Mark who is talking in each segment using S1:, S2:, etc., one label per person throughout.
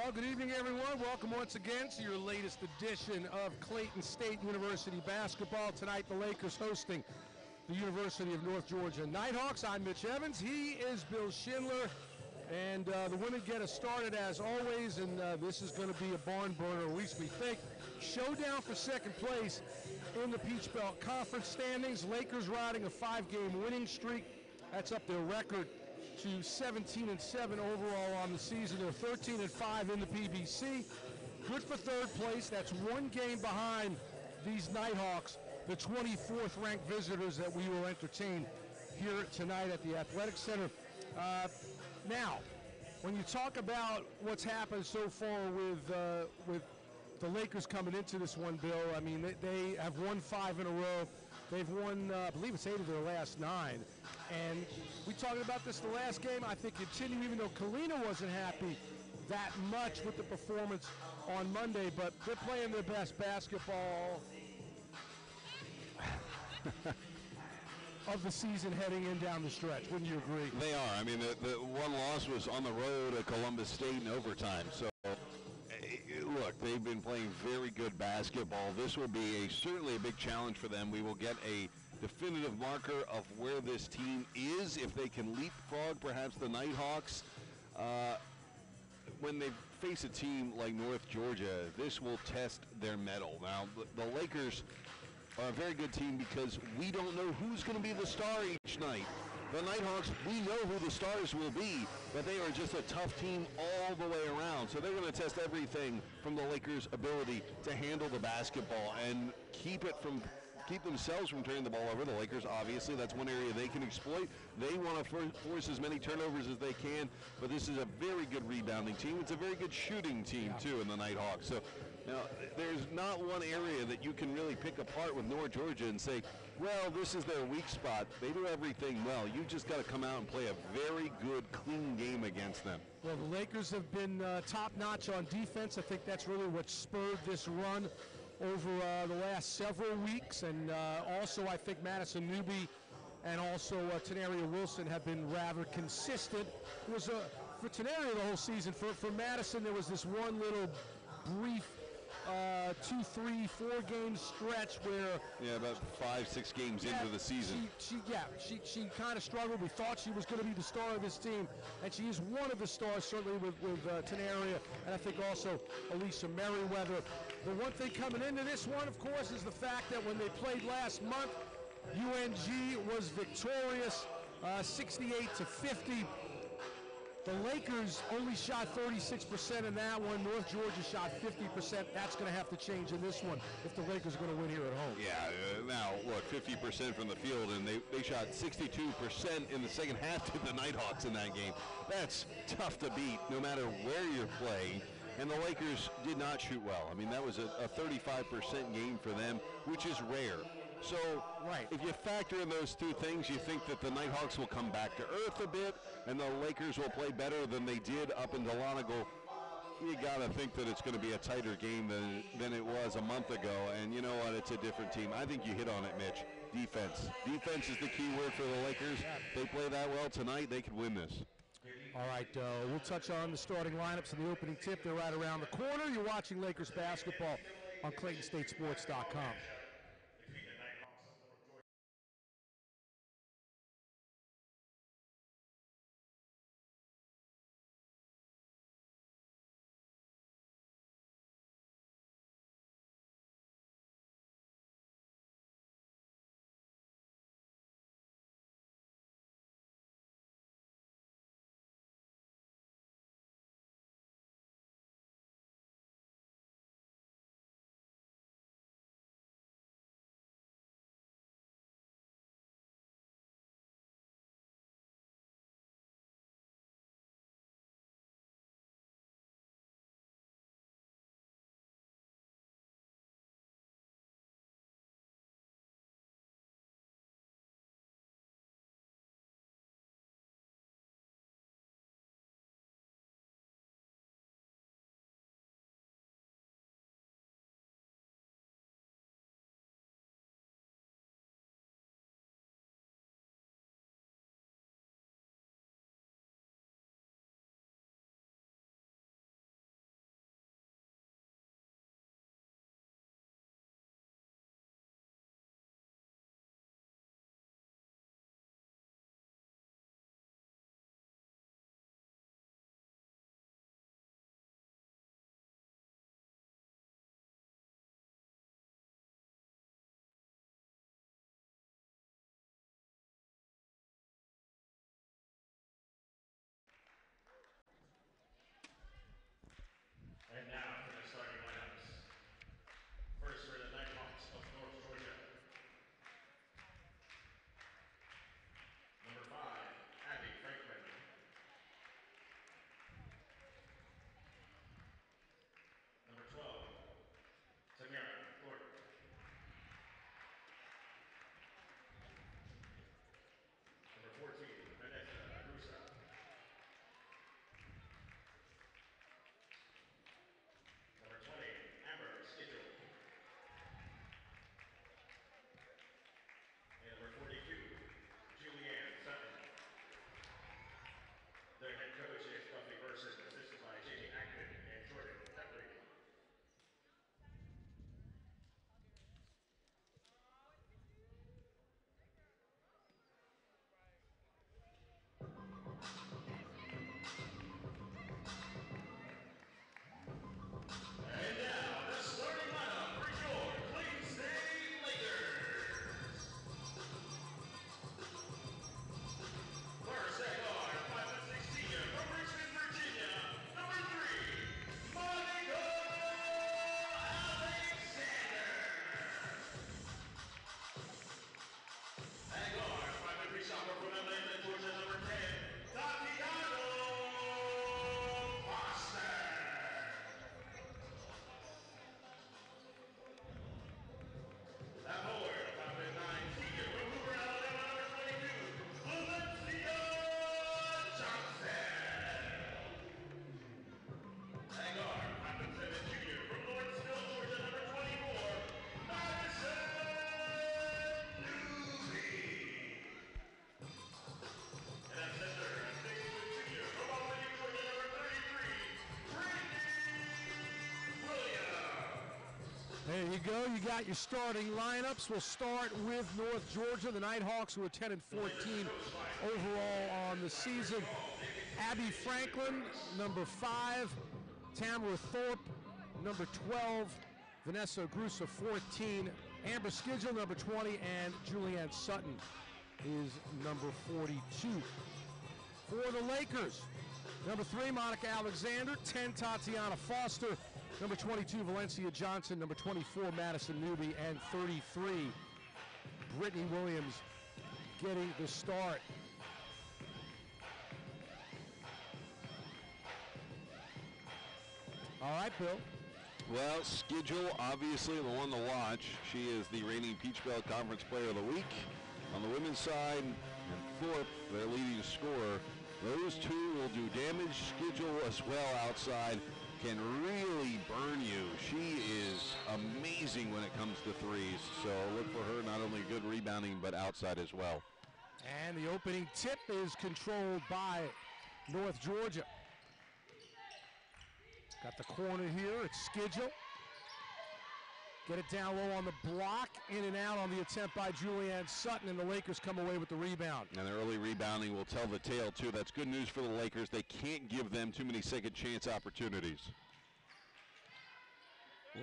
S1: Well, good evening, everyone. Welcome once again to your latest edition of Clayton State University basketball. Tonight, the Lakers hosting the University of North Georgia Nighthawks. I'm Mitch Evans. He is Bill Schindler. And the women get us started as always, and this is going to be a barn burner, at least we think. Showdown for second place in the Peach Belt Conference standings. Lakers riding a 5-game winning streak. That's up their record to 17-7 overall on the season. They're 13-5 in the PBC. Good for third place. That's one game behind these Nighthawks, the 24th ranked visitors that we will entertain here tonight at the Athletic Center. Now, when you talk about what's happened so far with the Lakers coming into this one, Bill, I mean, they have won 5 in a row. They've won, I believe it's 8 of their last 9. And we talked about this the last game. I think continue, even though Kalina wasn't happy that much with the performance on Monday, but they're playing their best basketball of the season heading in down the stretch. Wouldn't you agree?
S2: They are. I mean, the one loss was on the road at Columbus State in overtime. So, look, they've been playing very good basketball. This will be certainly a big challenge for them. We will get a definitive marker of where this team is, if they can leapfrog perhaps the Nighthawks. When they face a team like North Georgia, this will test their mettle. Now, the Lakers are a very good team because we don't know who's going to be the star each night. The Nighthawks, we know who the stars will be, but they are just a tough team all the way around. So they're going to test everything from the Lakers' ability to handle the basketball and keep themselves from turning the ball over. The Lakers, obviously, that's one area they can exploit. They want to force as many turnovers as they can, but this is a very good rebounding team. It's a very good shooting team, too, in the Nighthawks. So, now, there's not one area that you can really pick apart with North Georgia and say, well, this is their weak spot. They do everything well. You just got to come out and play a very good, clean game against them.
S1: Well, the Lakers have been top-notch on defense. I think that's really what spurred this run over the last several weeks. And also, I think Madison Newby and also Tenaria Wilson have been rather consistent. It was for Tenaria the whole season. For Madison, there was this one little brief 2, 3, 4 game stretch where
S2: about 5, 6 games into the season.
S1: She kind of struggled. We thought she was going to be the star of this team, and she is one of the stars certainly with Tenaria, and I think also Alicia Merriweather. The one thing coming into this one, of course, is the fact that when they played last month, UNG was victorious, 68-50. The Lakers only shot 36% in that one. North Georgia shot 50%. That's going to have to change in this one if the Lakers are going to win here at home.
S2: Yeah, now, look, 50% from the field, and they shot 62% in the second half to the Nighthawks in that game. That's tough to beat no matter where you're playing. And the Lakers did not shoot well. I mean, that was a 35% game for them, which is rare. So if you factor in those two things, you think that the Nighthawks will come back to earth a bit and the Lakers will play better than they did up in Delonico. You got to think that it's going to be a tighter game than it was a month ago. And you know what? It's a different team. I think you hit on it, Mitch. Defense. Defense is the key word for the Lakers. They play that well tonight, they could win this.
S1: All right, we'll touch on the starting lineups and the opening tip. They're right around the corner. You're watching Lakers basketball on ClaytonStateSports.com. go. You got your starting lineups. We'll start with North Georgia, the Nighthawks, who are 10-14 overall on the season. Abby Franklin, number 5. Tamara Thorpe, number 12. Vanessa Grusa, 14. Amber Skidgel, number 20. And Julianne Sutton is number 42. For the Lakers, number 3, Monica Alexander. 10, Tatiana Foster. Number 22, Valencia Johnson. Number 24, Madison Newby. And 33, Brittany Williams getting the start. All right, Bill.
S2: Well, Skidgel, obviously the one to watch. She is the reigning Peach Belt Conference Player of the Week. On the women's side, and Thorpe, their leading scorer. Those two will do damage. Skidgel as well outside can really burn you. She is amazing when it comes to threes. So look for her, not only good rebounding, but outside as well.
S1: And the opening tip is controlled by North Georgia. Got the corner here. It's Skidgel. Get it down low on the block. In and out on the attempt by Julianne Sutton, and the Lakers come away with the rebound.
S2: And the early rebounding will tell the tale, too. That's good news for the Lakers. They can't give them too many second chance opportunities.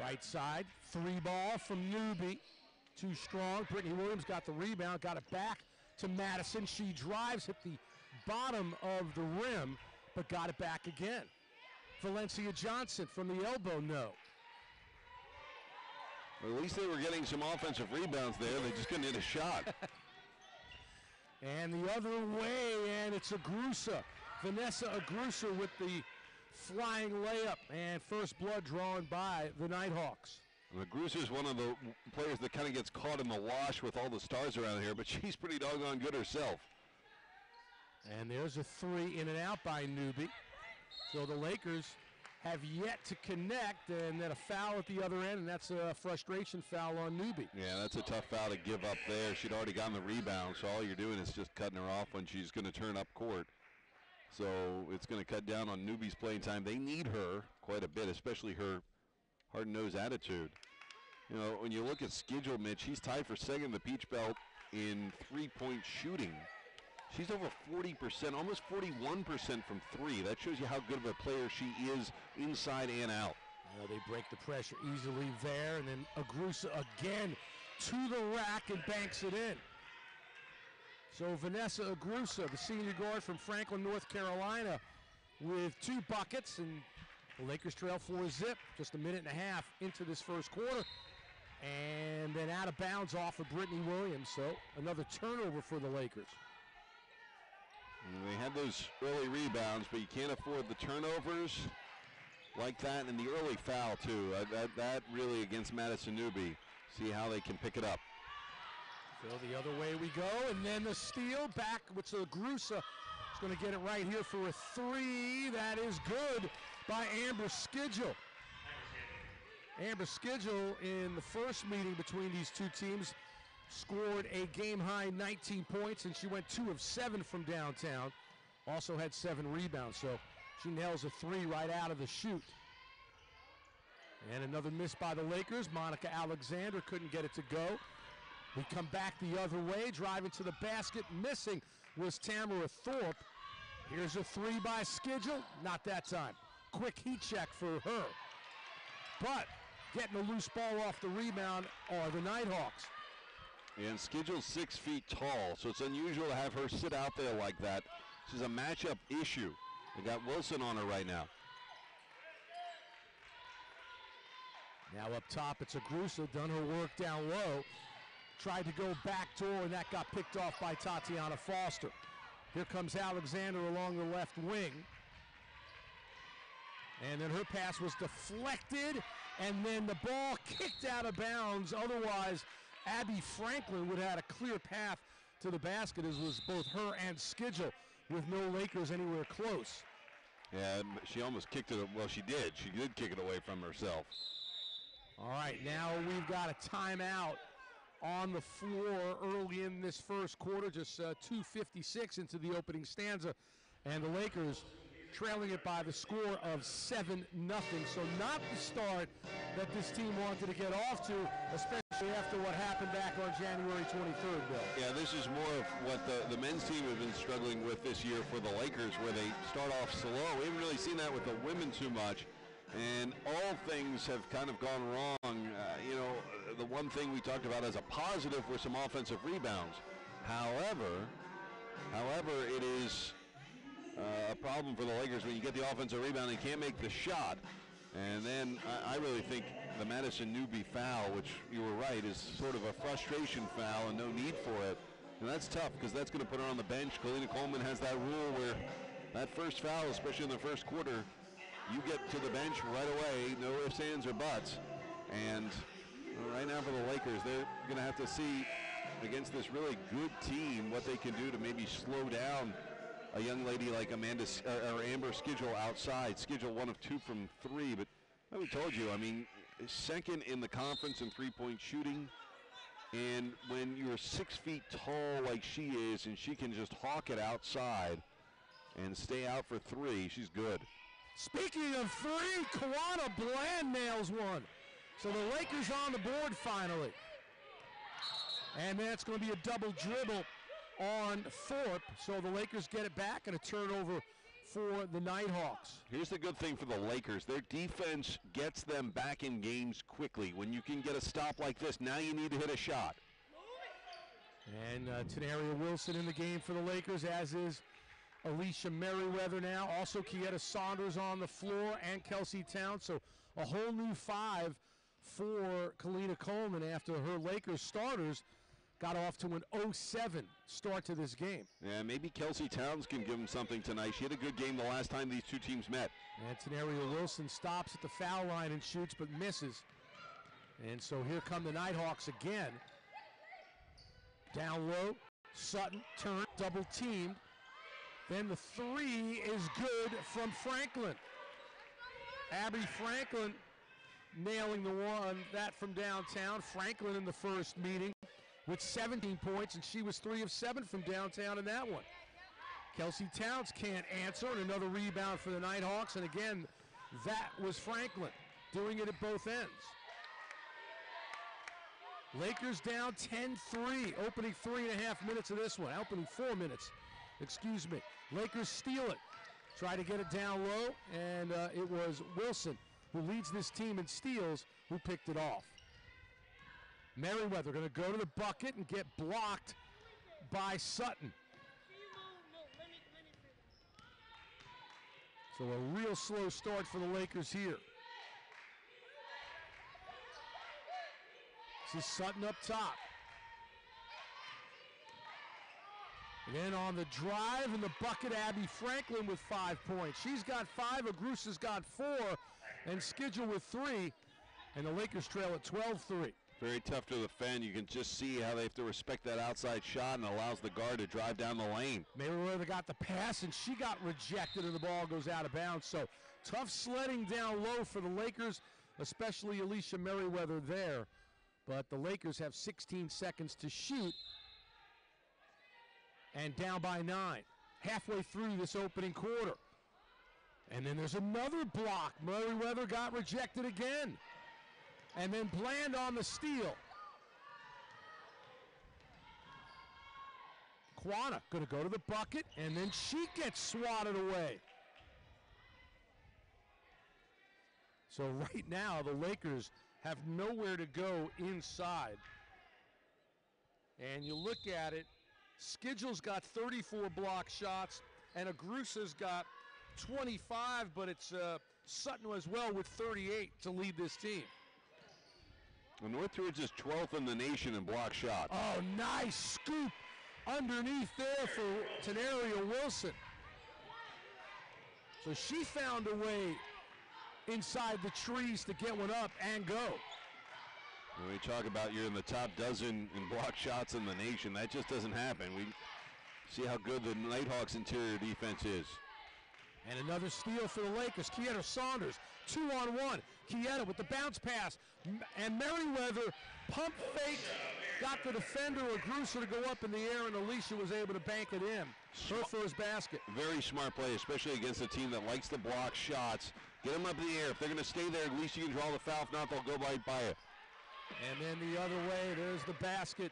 S1: Right side, 3-ball from Newby. Too strong. Brittany Williams got the rebound, got it back to Madison. She drives, hit the bottom of the rim, but got it back again. Valencia Johnson from the elbow, no.
S2: Well, at least they were getting some offensive rebounds there. They just couldn't hit a shot.
S1: And the other way, and it's Agrusa. Vanessa Agrusa with the flying layup, and first blood drawn by the Nighthawks.
S2: Agrusa is one of the players that kind of gets caught in the wash with all the stars around here, but she's pretty doggone good herself.
S1: And there's a 3 in and out by Newby. So the Lakers have yet to connect, and then a foul at the other end, and that's a frustration foul on Newby.
S2: Yeah, that's a tough foul to give up there. She'd already gotten the rebound, so all you're doing is just cutting her off when she's going to turn up court. So it's going to cut down on Newby's playing time. They need her quite a bit, especially her hard-nosed attitude. You know, when you look at Skidgel, Mitch, he's tied for second in the Peach Belt in three-point shooting. She's over 40%, almost 41% from 3. That shows you how good of a player she is inside and out.
S1: Well, they break the pressure easily there, and then Agrusa again to the rack and banks it in. So Vanessa Agrusa, the senior guard from Franklin, North Carolina, with 2 buckets, and the Lakers trail 4-0, just a minute and a half into this first quarter. And then out of bounds off of Brittany Williams, so another turnover for the Lakers.
S2: And they had those early rebounds, but you can't afford the turnovers like that, and the early foul, too. That really against Madison Newby. See how they can pick it up.
S1: So the other way we go, and then the steal back with Agrusa. Is going to get it right here for a 3. That is good by Amber Skidgel. Amber Skidgel in the first meeting between these two teams scored a game-high 19 points, and she went 2 of 7 from downtown. Also had 7 rebounds, so she nails a 3 right out of the shoot. And another miss by the Lakers. Monica Alexander couldn't get it to go. We come back the other way, driving to the basket. Missing was Tamara Thorpe. Here's a 3 by Skidgel. Not that time. Quick heat check for her. But getting a loose ball off the rebound are the Nighthawks.
S2: And Skidgel's 6 feet tall, so it's unusual to have her sit out there like that. This is a matchup issue. They got Wilson on her right now.
S1: Now up top, it's Agrusa, done her work down low. Tried to go back door, and that got picked off by Tatiana Foster. Here comes Alexander along the left wing. And then her pass was deflected, and then the ball kicked out of bounds. Otherwise, Abby Franklin would have had a clear path to the basket, as was both her and Skidgel, with no Lakers anywhere close.
S2: Yeah, she almost kicked it. Well, she did. She did kick it away from herself.
S1: All right, now we've got a timeout on the floor early in this first quarter, just 2:56 into the opening stanza, and the Lakers trailing it by the score of 7-0. So not the start that this team wanted to get off to, especially after what happened back on January 23rd, Bill.
S2: Yeah, this is more of what the men's team have been struggling with this year for the Lakers, where they start off slow. We haven't really seen that with the women too much, and all things have kind of gone wrong. The one thing we talked about as a positive were some offensive rebounds. However, it is a problem for the Lakers when you get the offensive rebound and you can't make the shot. And then I really think the Madison Newby foul, which you were right, is sort of a frustration foul and no need for it. And that's tough because that's going to put her on the bench. Kalina Coleman has that rule where that first foul, especially in the first quarter, you get to the bench right away, no ifs, ands, or buts. And right now for the Lakers, they're going to have to see against this really good team what they can do to maybe slow down a young lady like Amber Schedule outside. Schedule 1 of 2 from 3, but like we told you, I mean, second in the conference in three-point shooting. And when you're 6 feet tall like she is, and she can just hawk it outside and stay out for 3, she's good.
S1: Speaking of 3, Kawana Bland nails one. So the Lakers on the board finally. And that's going to be a double dribble on Thorpe. So the Lakers get it back and a turnover for the Nighthawks.
S2: Here's the good thing for the Lakers. Their defense gets them back in games quickly. When you can get a stop like this, now you need to hit a shot.
S1: And Tenaria Wilson in the game for the Lakers, as is Alicia Merriweather now. Also Kieta Saunders on the floor and Kelsey Towns. So a whole new 5 for Kalina Coleman after her Lakers starters got off to an 0-7 start to this game.
S2: Yeah, maybe Kelsey Towns can give them something tonight. She had a good game the last time these two teams met.
S1: And Tenaria Wilson stops at the foul line and shoots but misses. And so here come the Nighthawks again. Down low, Sutton, turn, double teamed. Then the 3 is good from Franklin. Abby Franklin nailing the one, that from downtown. Franklin in the first meeting with 17 points, and she was 3 of 7 from downtown in that one. Kelsey Towns can't answer, and another rebound for the Nighthawks, and again, that was Franklin doing it at both ends. Lakers down 10-3, opening 3.5 minutes of this one, opening 4 minutes, excuse me. Lakers steal it, try to get it down low, and it was Wilson, who leads this team in steals, who picked it off. Merriweather going to go to the bucket and get blocked by Sutton. So a real slow start for the Lakers here. This is Sutton up top. And then on the drive and the bucket, Abby Franklin with 5 points. She's got 5, Agrusa's got 4, and Schedule with 3. And the Lakers trail at 12-3.
S2: Very tough to defend. You can just see how they have to respect that outside shot and allows the guard to drive down the lane.
S1: Merriweather got the pass, and she got rejected, and the ball goes out of bounds. So tough sledding down low for the Lakers, especially Alicia Merriweather there. But the Lakers have 16 seconds to shoot, and down by 9. Halfway through this opening quarter. And then there's another block. Merriweather got rejected again. And then Bland on the steal. Quana going to go to the bucket, and then she gets swatted away. So right now, the Lakers have nowhere to go inside. And you look at it, Schedule's got 34 block shots, and Agrusa's got 25, but it's Sutton as well with 38 to lead this team.
S2: Well, Northridge is 12th in the nation in block shots.
S1: Oh, nice scoop underneath there for Tenaria Wilson. So she found a way inside the trees to get one up and go.
S2: When we talk about you're in the top dozen in block shots in the nation, that just doesn't happen. We see how good the Nighthawks interior defense is.
S1: And another steal for the Lakers. Kieta Saunders, 2-on-1. Kieta with the bounce pass. And Merriweather pump fake got the defender or Grusser to go up in the air, and Alicia was able to bank it in. Her first basket.
S2: Very smart play, especially against a team that likes to block shots. Get them up in the air. If they're going to stay there, at least you can draw the foul. If not, they'll go right by it.
S1: And then the other way, there's the basket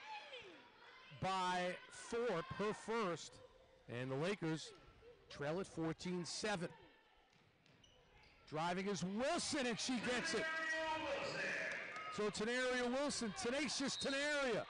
S1: by Thorpe, her first. And the Lakers trail at 14-7. Driving is Wilson, and she gets it. So Tenaria Wilson, tenacious Tenaria,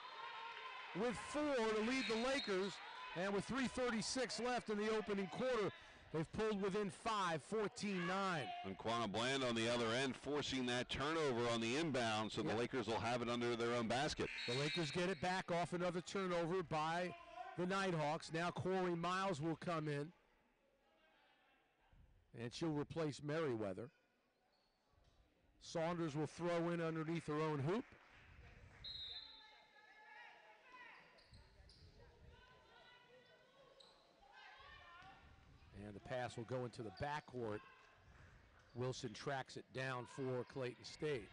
S1: with 4 to lead the Lakers. And with 3:36 left in the opening quarter, they've pulled within 5, 14-9.
S2: And Quanah Bland on the other end forcing that turnover on the inbound, so the Lakers will have it under their own basket.
S1: The Lakers get it back off another turnover by the Nighthawks. Now Corey Miles will come in, and she'll replace Merriweather. Saunders will throw in underneath her own hoop. And the pass will go into the backcourt. Wilson tracks it down for Clayton State.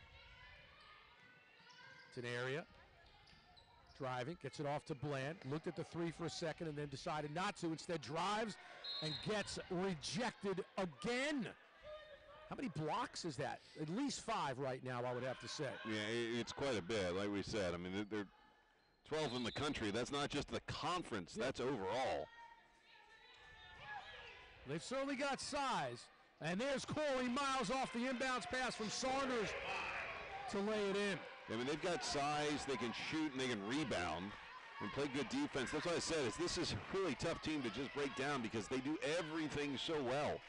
S1: Tenaria driving, gets it off to Bland. Looked at the 3 for a second and then decided not to. Instead drives and gets rejected again. How many blocks is that? At least 5 right now, I would have to say.
S2: Yeah, it's quite a bit, like we said. I mean, they're 12th in the country. That's not just the conference, that's overall.
S1: They've certainly got size. And there's Corey Miles off the inbounds pass from Saunders to lay it in.
S2: I mean, they've got size, they can shoot, and they can rebound and play good defense. That's what I said, this is a really tough team to just break down because they do everything so well.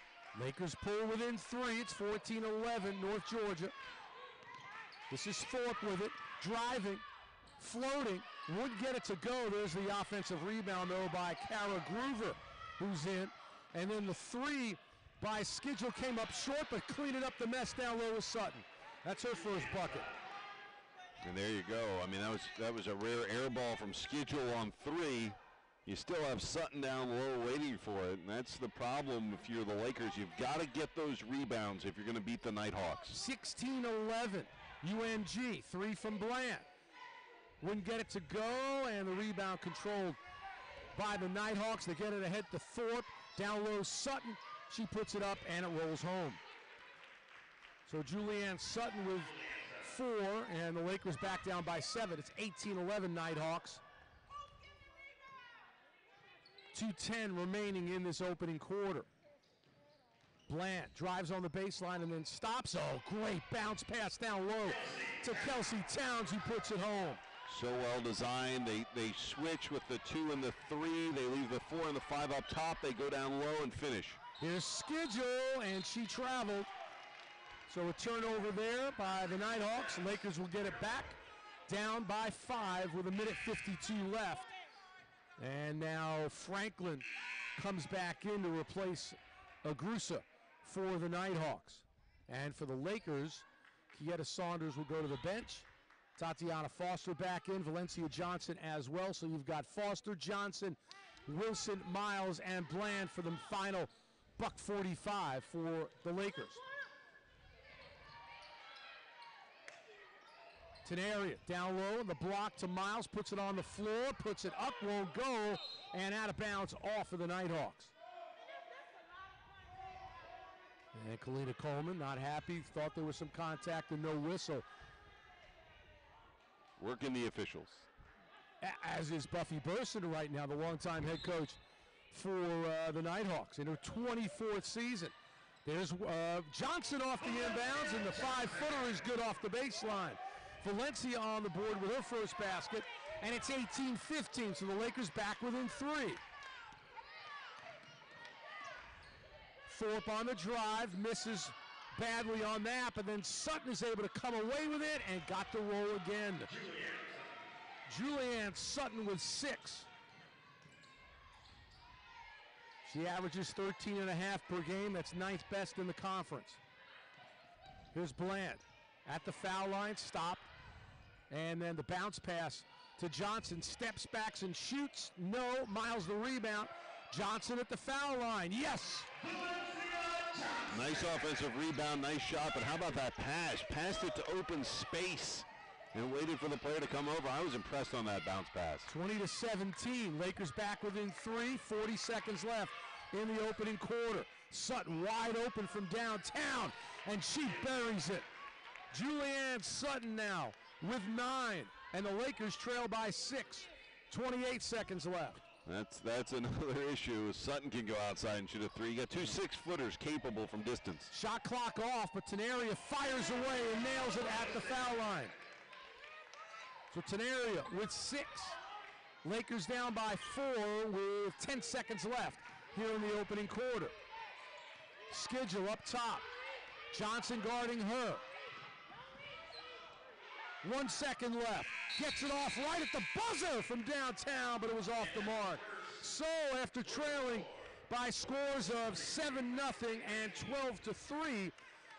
S1: Lakers pull within 3. It's 14-11, North Georgia. This is Thorpe with it, driving, floating, wouldn't get it to go. There's the offensive rebound, though, by Kara Groover, who's in. And then the 3 by Schedule came up short, but cleaning up the mess down low with Sutton. That's her first bucket.
S2: And there you go. I mean, that was a rare air ball from Schedule on 3. You still have Sutton down low waiting for it, and that's the problem if you're the Lakers. You've got to get those rebounds if you're going to beat the Nighthawks.
S1: 16-11, UNG, 3 from Bland. Wouldn't get it to go, and the rebound controlled by the Nighthawks. They get it ahead to Thorpe. Down low, Sutton. She puts it up, and it rolls home. So Julianne Sutton with 4, and the Lakers back down by 7. It's 18-11 Nighthawks. 2:10 remaining in this opening quarter. Bland drives on the baseline and then stops. Oh, great bounce pass down low to Kelsey Towns, who puts it home.
S2: So well designed. They switch with the 2 and the 3. They leave the 4 and the 5 up top. They go down low and finish.
S1: Here's Schedule, and she traveled. So a turnover there by the Nighthawks. Lakers will get it back, down by 5 with 1:52 left. And now Franklin comes back in to replace Agrusa for the Nighthawks. And for the Lakers, Kieta Saunders will go to the bench. Tatiana Foster back in, Valencia Johnson as well. So you've got Foster, Johnson, Wilson, Miles, and Bland for the final $1:45 for the Lakers. Tenaria down low, and the block to Miles, puts it on the floor, puts it up, won't go, and out of bounds off of the Nighthawks. And Kalina Coleman not happy, thought there was some contact and no whistle.
S2: Working the officials.
S1: As is Buffy Burson right now, the longtime head coach for the Nighthawks in her 24th season. There's Johnson off the inbounds, and the 5-footer is good off the baseline. Valencia on the board with her first basket, and it's 18-15, so the Lakers back within 3. Thorpe on the drive, misses badly on that, but then Sutton is able to come away with it and got the roll again. Julianne Sutton with 6. She averages 13.5 per game. That's 9th best in the conference. Here's Bland at the foul line, stopped. And then the bounce pass to Johnson, steps back and shoots. No, Miles the rebound. Johnson at the foul line, yes!
S2: Nice offensive rebound, nice shot, but how about that pass? Passed it to open space. and waited for the player to come over. I was impressed on that bounce pass.
S1: 20-17. Lakers back within 3. 40 seconds left in the opening quarter. Sutton wide open from downtown, and she buries it. Julianne Sutton now with 9, and the Lakers trail by 6. 28 seconds left.
S2: That's another issue. Sutton can go outside and shoot a 3. You got 2 6-footers capable from distance.
S1: Shot clock off, but Tenaria fires away and nails it at the foul line. So Tenaria with 6. Lakers down by 4 with 10 seconds left here in the opening quarter. Schedule up top. Johnson guarding her. 1 second left. Gets it off right at the buzzer from downtown, but it was off the mark. So after trailing by scores of 7-0 and 12-3,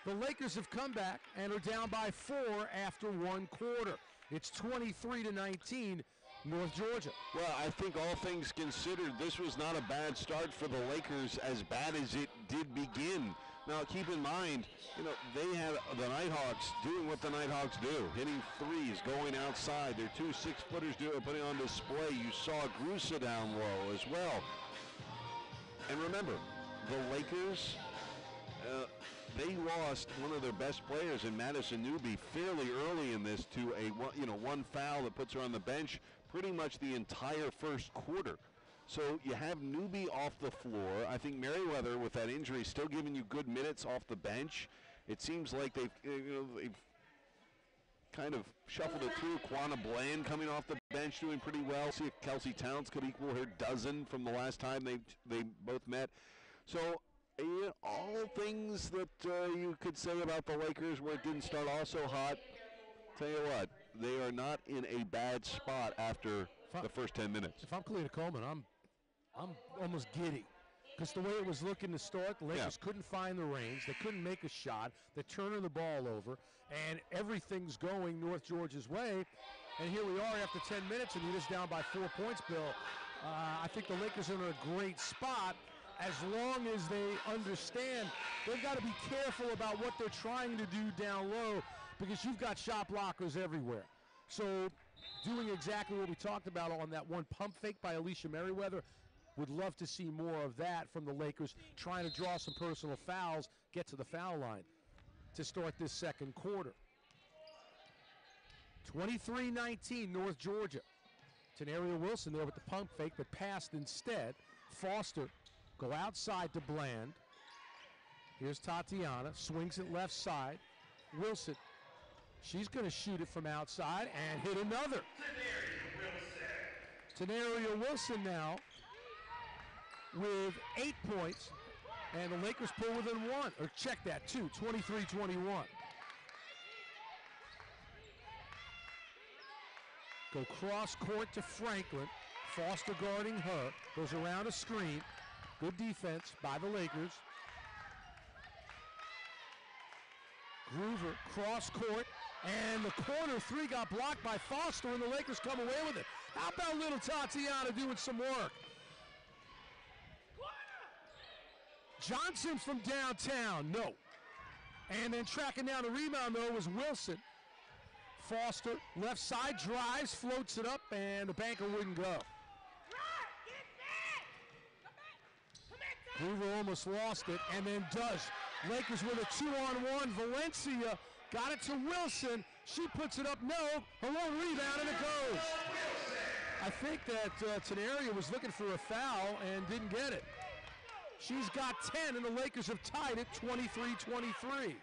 S1: the Lakers have come back and are down by 4 after 1 quarter. It's 23-19, North Georgia.
S2: Well, I think all things considered, this was not a bad start for the Lakers, as bad as it did begin. Now, keep in mind, they have the Nighthawks doing what the Nighthawks do, hitting threes, going outside. Their 2 6-footers putting on display. You saw Grusa down low as well. And remember, the Lakers, they lost one of their best players in Madison Newby fairly early in this to a one foul that puts her on the bench pretty much the entire first quarter. So you have Newby off the floor. I think Merriweather, with that injury, still giving you good minutes off the bench. It seems like they've kind of shuffled it through. Quanah Bland coming off the bench doing pretty well. See if Kelsey Towns could equal her dozen from the last time they both met. So all things that you could say about the Lakers where it didn't start off so hot. Tell you what, they are not in a bad spot after the first 10 minutes.
S1: If I'm Clayton Coleman, I'm almost giddy, because the way it was looking to start, the Lakers couldn't find the range. They couldn't make a shot. They're turning the ball over, and everything's going North Georgia's way. And here we are after 10 minutes, and you're just down by 4 points, Bill. I think the Lakers are in a great spot as long as they understand they've got to be careful about what they're trying to do down low, because you've got shot blockers everywhere. So doing exactly what we talked about on that one pump fake by Alicia Merriweather, would love to see more of that from the Lakers, trying to draw some personal fouls, get to the foul line to start this second quarter. 23-19, North Georgia. Tenaria Wilson there with the pump fake, but passed instead. Foster go outside to Bland. Here's Tatiana, swings it left side. Wilson, she's going to shoot it from outside and hit another. Tenaria Wilson now with 8 points, and the Lakers pull within 1, or check that, 2, 23-21. Go cross court to Franklin. Foster guarding her, goes around a screen. Good defense by the Lakers. Groover, cross court, and the corner 3 got blocked by Foster, and the Lakers come away with it. How about little Tatiana doing some work? Johnson from downtown, no. And then tracking down the rebound, though, was Wilson. Foster, left side, drives, floats it up, and the banker wouldn't go. Groover almost lost it, and then does. Lakers with a 2-on-1. Valencia got it to Wilson. She puts it up, no. Her own rebound, and it goes. I think that Tenaria was looking for a foul and didn't get it. She's got 10, and the Lakers have tied it 23-23.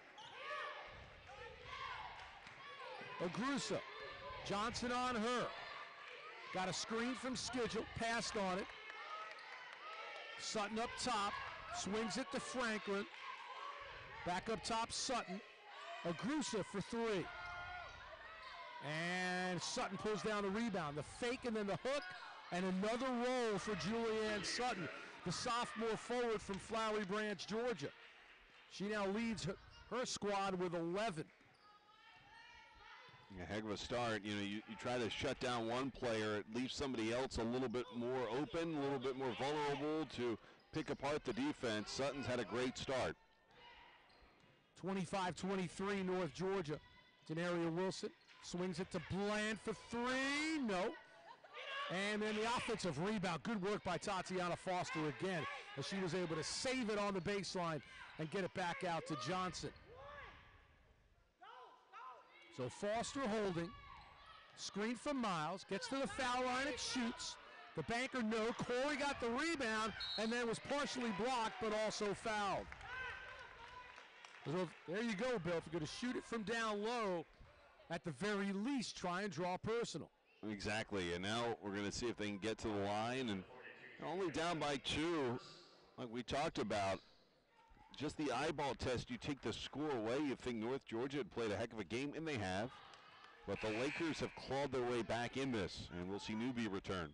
S1: Ogrusa, Johnson on her. Got a screen from Schedule, passed on it. Sutton up top, swings it to Franklin. Back up top, Sutton. Ogrusa for 3. And Sutton pulls down the rebound. The fake and then the hook, and another roll for Julianne Sutton, the sophomore forward from Flowery Branch, Georgia. She now leads her squad with 11.
S2: A heck of a start. You try to shut down one player, it leaves somebody else a little bit more open, a little bit more vulnerable to pick apart the defense. Sutton's had a great start.
S1: 25-23, North Georgia. Tenaria Wilson Swings it to Bland for three. No. And then the offensive rebound. Good work by Tatiana Foster again, as she was able to save it on the baseline and get it back out to Johnson. So Foster holding. Screen from Miles. Gets to the foul line and shoots. The banker, no. Corey got the rebound and then was partially blocked but also fouled. So there you go, Bill. If you're going to shoot it from down low, at the very least, try and draw personal.
S2: Exactly, and now we're going to see if they can get to the line, and only down by 2, like we talked about. Just the eyeball test, you take the score away, you think North Georgia had played a heck of a game, and they have. But the Lakers have clawed their way back in this, and we'll see Newby return.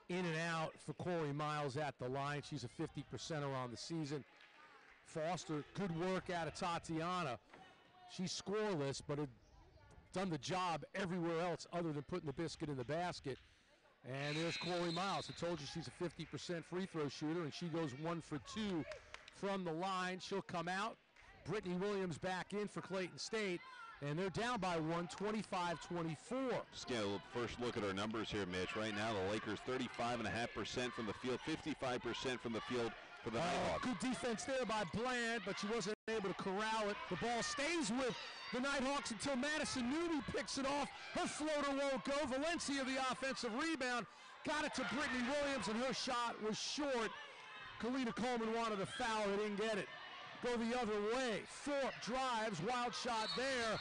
S1: In and out for Corey Miles at the line. She's a 50%er on the season. Foster, good work out of Tatiana. She's scoreless, but had done the job everywhere else other than putting the biscuit in the basket. And there's Corey Miles. I told you she's a 50% free throw shooter, and she goes 1 for 2 from the line. She'll come out. Brittany Williams back in for Clayton State, and they're down by 1, 25-24.
S2: Just get a first look at our numbers here, Mitch. Right now, the Lakers 35.5% from the field, 55% from the field for the Nighthawks.
S1: Good defense there by Bland, but she wasn't able to corral it. The ball stays with the Nighthawks until Madison Newby picks it off. Her floater won't go. Valencia, the offensive rebound, got it to Brittany Williams, and her shot was short. Kalina Coleman wanted a foul, they didn't get it. Go the other way. Thorpe drives, wild shot there,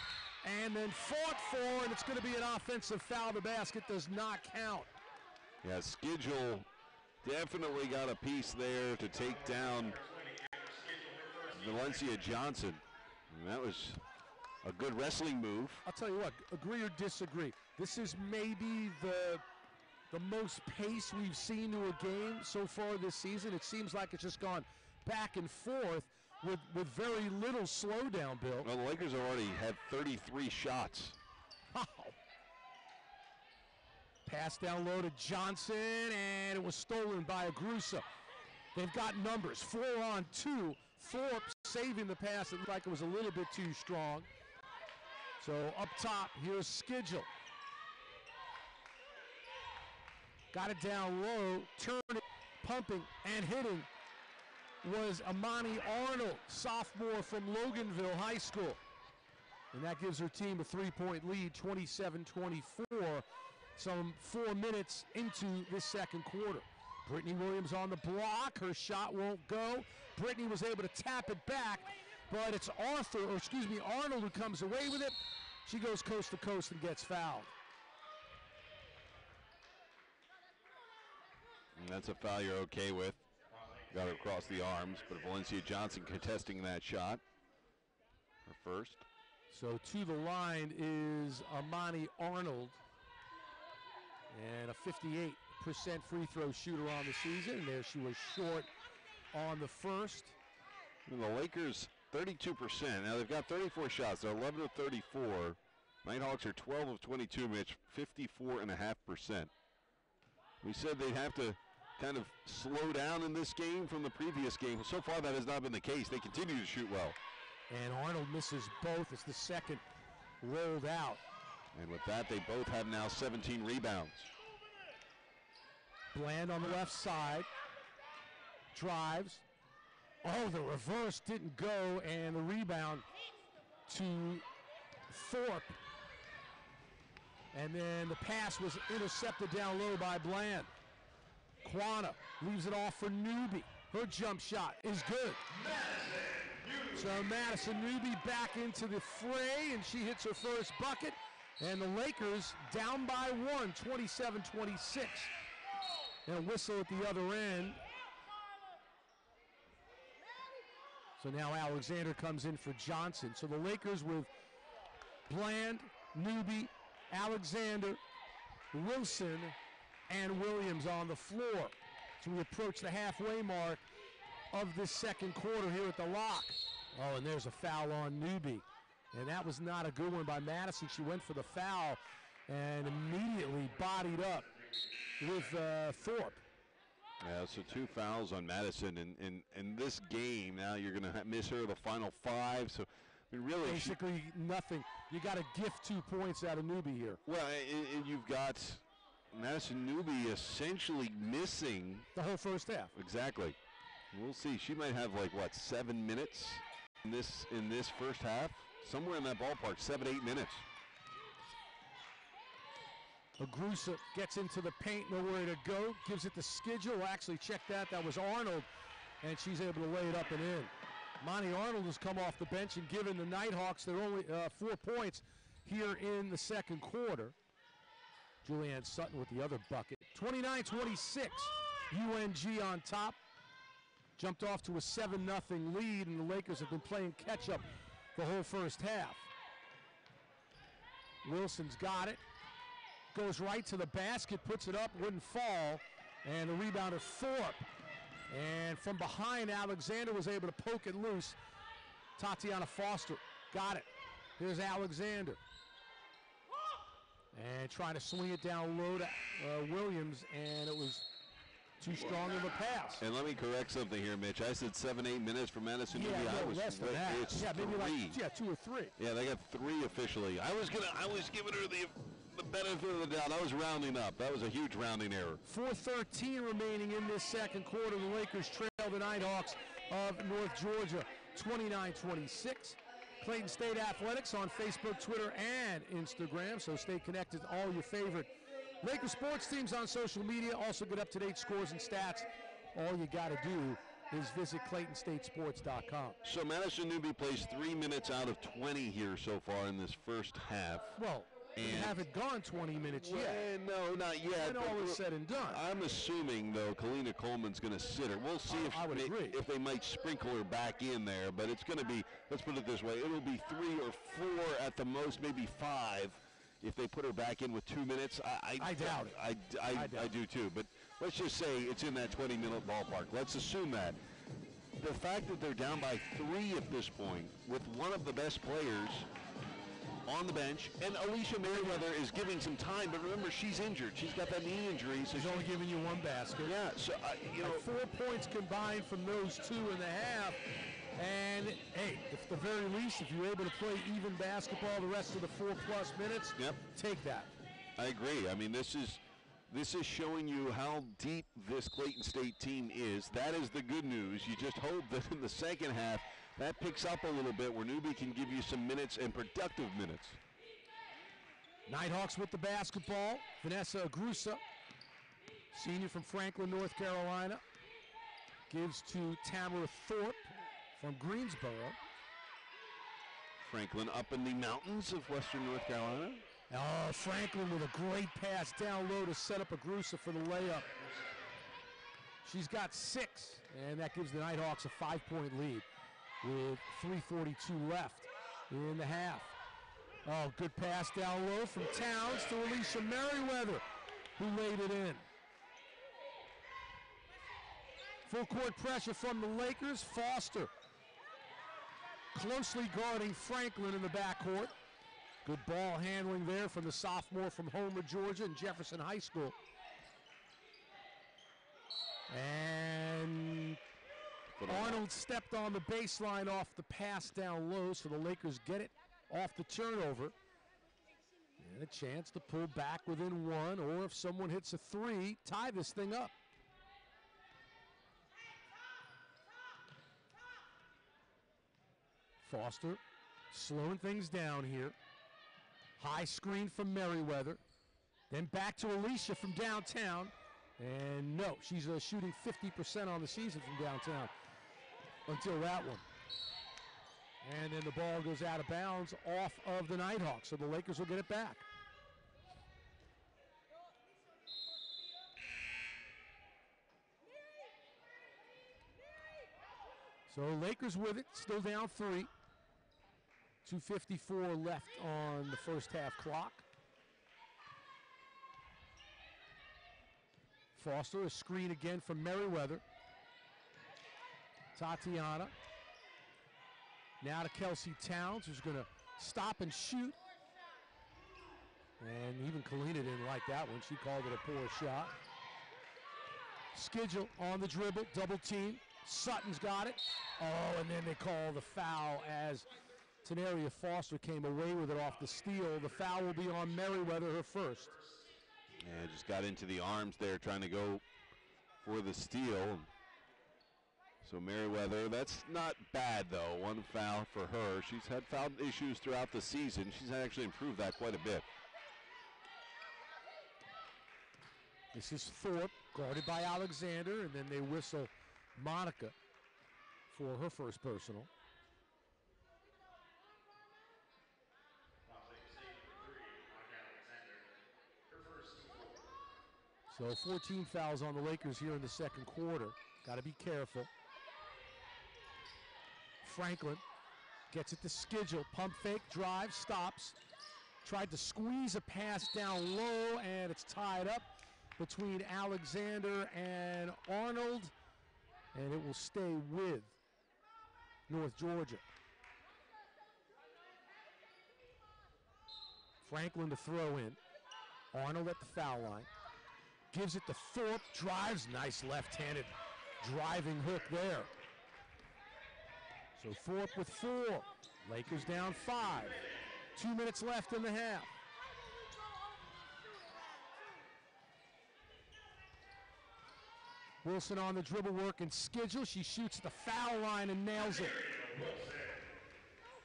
S1: and then fought for, and it's going to be an offensive foul. The basket does not count.
S2: Yeah, Schedule definitely got a piece there to take down Valencia Johnson. And that was a good wrestling move.
S1: I'll tell you what, agree or disagree, this is maybe the most pace we've seen to a game so far this season. It seems like it's just gone back and forth with very little slowdown, Bill.
S2: Well, the Lakers have already had 33 shots.
S1: Wow. Pass down low to Johnson, and it was stolen by Agrusa. They've got numbers, 4 on 2. Thorpe saving the pass. It looked like it was a little bit too strong. So up top, here's Schedule. Got it down low, turning, pumping, and hitting was Amani Arnold, sophomore from Loganville High School. And that gives her team a 3-point lead, 27-24, some 4 minutes into this second quarter. Brittany Williams on the block. Her shot won't go. Brittany was able to tap it back, but it's Arnold who comes away with it. She goes coast to coast and gets fouled.
S2: And that's a foul you're okay with. Got her across the arms, but Valencia Johnson contesting that shot. Her first.
S1: So to the line is Amani Arnold, and a 58% free throw shooter on the season. There she was short on the first.
S2: And the Lakers 32%. Now they've got 34 shots. They're 11 of 34. Nighthawks are 12 of 22, Mitch, 54.5%. We said they'd have to kind of slow down in this game from the previous game. So far that has not been the case. They continue to shoot well.
S1: And Arnold misses both. It's the second rolled out.
S2: And with that, they both have now 17 rebounds.
S1: Bland on the left side. Drives. Oh, the reverse didn't go, and the rebound to Thorpe. And then the pass was intercepted down low by Bland. Quana leaves it off for Newby. Her jump shot is good. So Madison Newby back into the fray, and she hits her first bucket. And the Lakers down by 1, 27-26. And a whistle at the other end. So now Alexander comes in for Johnson. So the Lakers with Bland, Newby, Alexander, Wilson, and Williams on the floor. So we approach the halfway mark of this second quarter here at the lock. Oh, and there's a foul on Newby. And that was not a good one by Madison. She went for the foul and immediately bodied up with Thorpe.
S2: Yeah, so 2 fouls on Madison in this game. Now you're going to miss her the final 5. So I mean, really,
S1: basically nothing. You got to gift 2 points out of Newby here.
S2: Well, and you've got Madison Newby essentially missing
S1: the whole first half.
S2: Exactly. We'll see. She might have like what, 7 minutes in this first half, somewhere in that ballpark, 7-8 minutes.
S1: Agrusa gets into the paint, nowhere to go. Gives it to Skidgel. Actually, check that. That was Arnold, and she's able to lay it up and in. Monty Arnold has come off the bench and given the Nighthawks their only 4 points here in the second quarter. Julianne Sutton with the other bucket. 29-26, UNG on top. Jumped off to a 7-0 lead, and the Lakers have been playing catch-up the whole first half. Wilson's got it. Goes right to the basket, puts it up, wouldn't fall, and the rebounder Thorpe. And from behind, Alexander was able to poke it loose. Tatiana Foster got it. Here's Alexander. And trying to swing it down low to Williams, and it was too strong of a pass.
S2: And let me correct something here, Mitch. I said 7-8 minutes for Madison Newby.
S1: Yeah, no, less than that.
S2: It's
S1: yeah, maybe
S2: 3.
S1: like 2 or 3.
S2: Yeah, they got 3 officially. I was giving her the benefit of the doubt. I was rounding up. That was a huge rounding error.
S1: 4:13 remaining in this second quarter. The Lakers trail the Nighthawks of North Georgia 29-26. Clayton State Athletics on Facebook, Twitter, and Instagram. So stay connected to all your favorite Lakers sports teams on social media. Also get up-to-date scores and stats. All you got to do is visit ClaytonStateSports.com.
S2: So Madison Newby plays 3 minutes out of 20 here so far in this first half.
S1: Well, we haven't gone 20 minutes yet.
S2: No, not yet.
S1: And all is said and done.
S2: I'm assuming, though, Kalina Coleman's going to sit her. We'll see if they might sprinkle her back in there. But it's going to be, let's put it this way, it'll be 3 or 4 at the most, maybe 5 if they put her back in with 2 minutes.
S1: I doubt it.
S2: I do too. But let's just say it's in that 20-minute ballpark. Let's assume that. The fact that they're down by 3 at this point with one of the best players on the bench, and Alicia Merriweather is giving some time, but remember, she's injured. She's got that knee injury. So
S1: she's only giving you 1 basket.
S2: Yeah, so,
S1: 4 points combined from those 2 and a half. And, hey, at the very least, if you're able to play even basketball the rest of the 4+ minutes, take that.
S2: I agree. I mean, this is showing you how deep this Clayton State team is. That is the good news. You just hope that in the second half, that picks up a little bit where Newby can give you some minutes and productive minutes.
S1: Nighthawks with the basketball. Vanessa Agrusa, senior from Franklin, North Carolina, gives to Tamara Thorpe from Greensboro.
S2: Franklin up in the mountains of western North Carolina.
S1: Oh, Franklin with a great pass down low to set up Agrusa for the layup. She's got 6, and that gives the Nighthawks a 5-point lead with 3:42 left in the half. Oh, good pass down low from Towns to Alicia Merriweather, who laid it in. Full court pressure from the Lakers. Foster closely guarding Franklin in the backcourt. Good ball handling there from the sophomore from Homer, Georgia, and Jefferson High School. And Arnold stepped on the baseline off the pass down low, so the Lakers get it off the turnover. And a chance to pull back within 1, or if someone hits a 3, tie this thing up. Foster slowing things down here. High screen from Merriweather. Then back to Alicia from downtown. And no, she's shooting 50% on the season from downtown until that one. And then the ball goes out of bounds off of the Nighthawks, so the Lakers will get it back. So Lakers with it, still down 3. 2:54 left on the first half clock. Foster, a screen again from Merriweather. Tatiana. Now to Kelsey Towns, who's going to stop and shoot. And even Kalina didn't like that one. She called it a poor shot. Skidgel on the dribble, double team. Sutton's got it. Oh, and then they call the foul as Tenaria Foster came away with it off the steal. The foul will be on Merriweather, her first.
S2: Yeah, just got into the arms there trying to go for the steal. So Merriweather, that's not bad though. One foul for her. She's had foul issues throughout the season. She's actually improved that quite a bit.
S1: This is Thorpe, guarded by Alexander, and then they whistle Monica for her first personal. So 14 fouls on the Lakers here in the second quarter. Got to be careful. Franklin gets it to Schedule. Pump fake, drive, stops. Tried to squeeze a pass down low, and it's tied up between Alexander and Arnold, and it will stay with North Georgia. Franklin to throw in. Arnold at the foul line. Gives it to Thorpe, drives, nice left-handed driving hook there. So Thorpe with 4. Lakers down 5. 2 minutes left in the half. Wilson on the dribble work and Schedule. She shoots the foul line and nails it.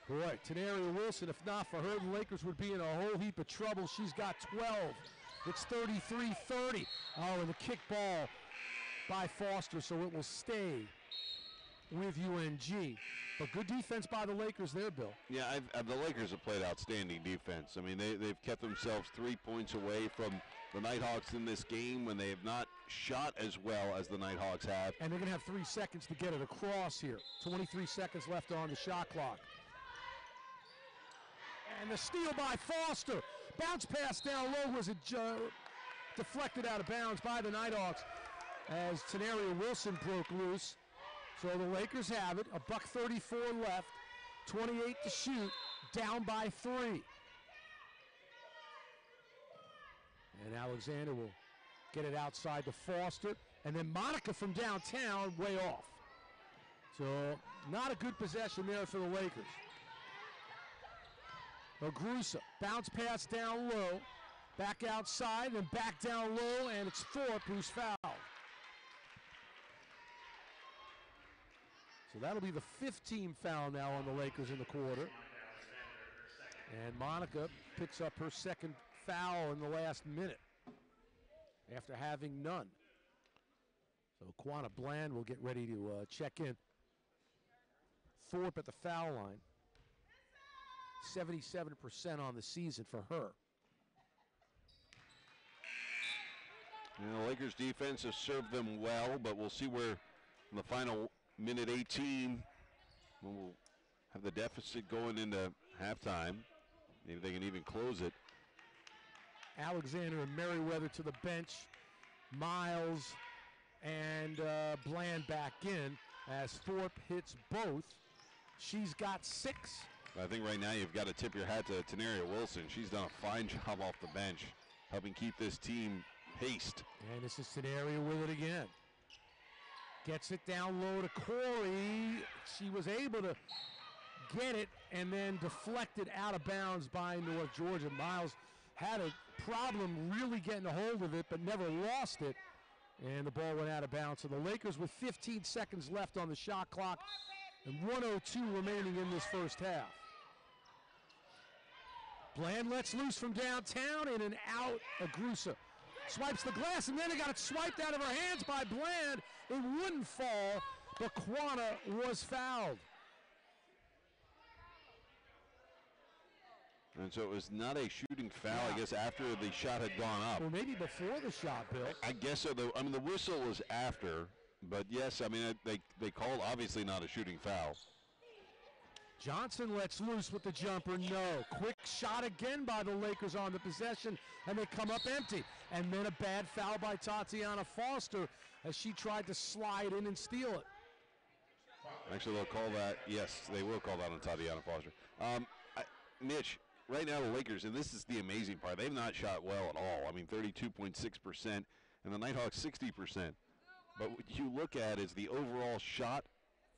S1: Boy, Tenaria Wilson, if not for her, the Lakers would be in a whole heap of trouble. She's got 12. It's 33-30. Oh, and the kick ball by Foster, so it will stay with UNG. But good defense by the Lakers there, Bill.
S2: Yeah, the Lakers have played outstanding defense. I mean, they've kept themselves 3 points away from the Nighthawks in this game when they have not shot as well as the Nighthawks have.
S1: And they're going to have 3 seconds to get it across here. 23 seconds left on the shot clock. And the steal by Foster. Bounce pass down low was deflected out of bounds by the Nighthawks as Tenaria Wilson broke loose. So the Lakers have it, $1:34 left, 28 to shoot, down by 3. And Alexander will get it outside to Foster, and then Monica from downtown, way off. So not a good possession there for the Lakers. Ogrusa, bounce pass down low, back outside, then back down low, and it's Thorpe who's fouled. So that'll be the 15th foul now on the Lakers in the quarter. And Monica picks up her second foul in the last minute after having none. So Quanah Bland will get ready to check in. Thorpe at the foul line. 77% on the season for her.
S2: The Lakers defense has served them well, but we'll see where in the final minute 18 we'll have the deficit going into halftime. Maybe they can even close it.
S1: Alexander and Merriweather to the bench. Miles and Bland back in as Thorpe hits both. She's got 6.
S2: I think right now you've got to tip your hat to Tenaria Wilson. She's done a fine job off the bench, helping keep this team paced.
S1: And this is Tenaria with it again. Gets it down low to Corey. She was able to get it and then deflected out of bounds by North Georgia. Miles had a problem really getting a hold of it, but never lost it. And the ball went out of bounds. So the Lakers with 15 seconds left on the shot clock and 1:02 remaining in this first half. Bland lets loose from downtown, in and out. Ogrusa swipes the glass, and then it got it swiped out of her hands by Bland. It wouldn't fall, but Quanah was fouled.
S2: And so it was not a shooting foul, I guess, after the shot had gone up.
S1: Or maybe before the shot, Bill.
S2: I guess so. The whistle was after, but yes, I mean, they called obviously not a shooting foul.
S1: Johnson lets loose with the jumper, no. Quick shot again by the Lakers on the possession, and they come up empty. And then a bad foul by Tatiana Foster as she tried to slide in and steal it.
S2: Actually, they'll call that, yes, they will call that on Tatiana Foster. Mitch, right now the Lakers, and this is the amazing part, they've not shot well at all. I mean, 32.6%, and the Nighthawks 60%. But what you look at is the overall shot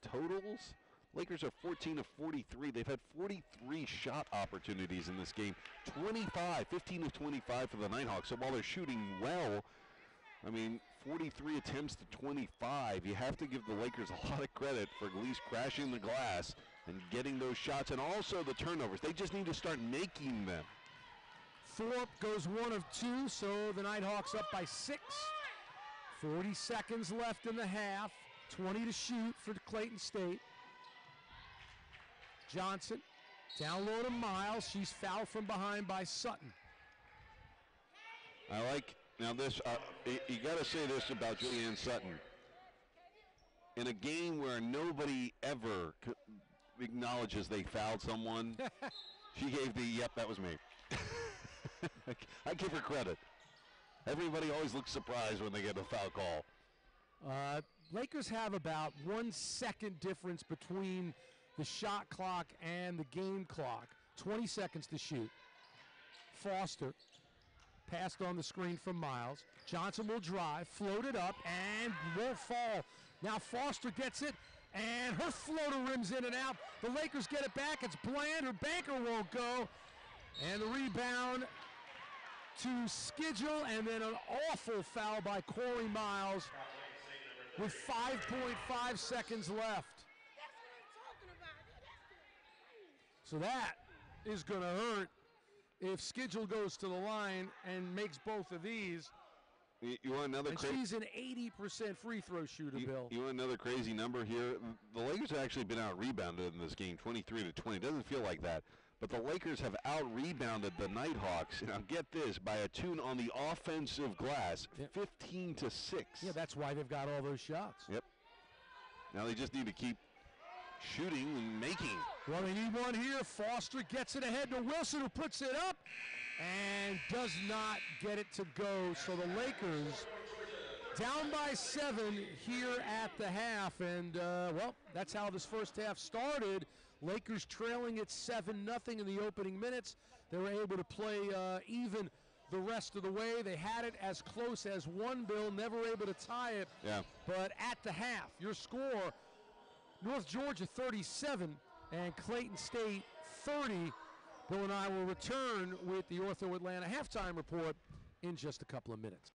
S2: totals. Lakers are 14 of 43. They've had 43 shot opportunities in this game. 15 of 25 for the Nighthawks. So while they're shooting well, I mean, 43 attempts to 25. You have to give the Lakers a lot of credit for at least crashing the glass and getting those shots, and also the turnovers. They just need to start making them.
S1: Thorpe goes 1 of 2, so the Nighthawks up by 6. 40 seconds left in the half. 20 to shoot for Clayton State. Johnson down low to Miles. She's fouled from behind by Sutton.
S2: I like, now this, you got to say this about Julianne Sutton. In a game where nobody ever acknowledges they fouled someone, she gave the, yep, that was me. I give her credit. Everybody always looks surprised when they get a foul call.
S1: Lakers have about 1 second difference between the shot clock and the game clock. 20 seconds to shoot. Foster passed on the screen from Miles. Johnson will drive, float it up, and won't fall. Now Foster gets it, and her floater rims in and out. The Lakers get it back. It's Bland. Her banker won't go. And the rebound to Schedule, and then an awful foul by Corey Miles with 5.5 seconds left. So that is going to hurt if Schedule goes to the line and makes both of these.
S2: You want another crazy?
S1: She's an 80% free throw shooter, Bill.
S2: You want another crazy number here? The Lakers have actually been out-rebounded in this game, 23-20. It doesn't feel like that. But the Lakers have out-rebounded the Nighthawks. Now get this, by a tune on the offensive glass, 15-6.
S1: Yeah, that's why they've got all those shots.
S2: Yep. Now they just need to keep shooting and making.
S1: Well, they need one here. Foster gets it ahead to Wilson, who puts it up and does not get it to go. So the Lakers down by 7 here at the half. And, well, that's how this first half started. Lakers trailing at 7-0 in the opening minutes. They were able to play even the rest of the way. They had it as close as one, Bill, never able to tie it.
S2: Yeah.
S1: But at the half, your score, North Georgia 37 and Clayton State 30. Bill and I will return with the Ortho Atlanta halftime report in just a couple of minutes.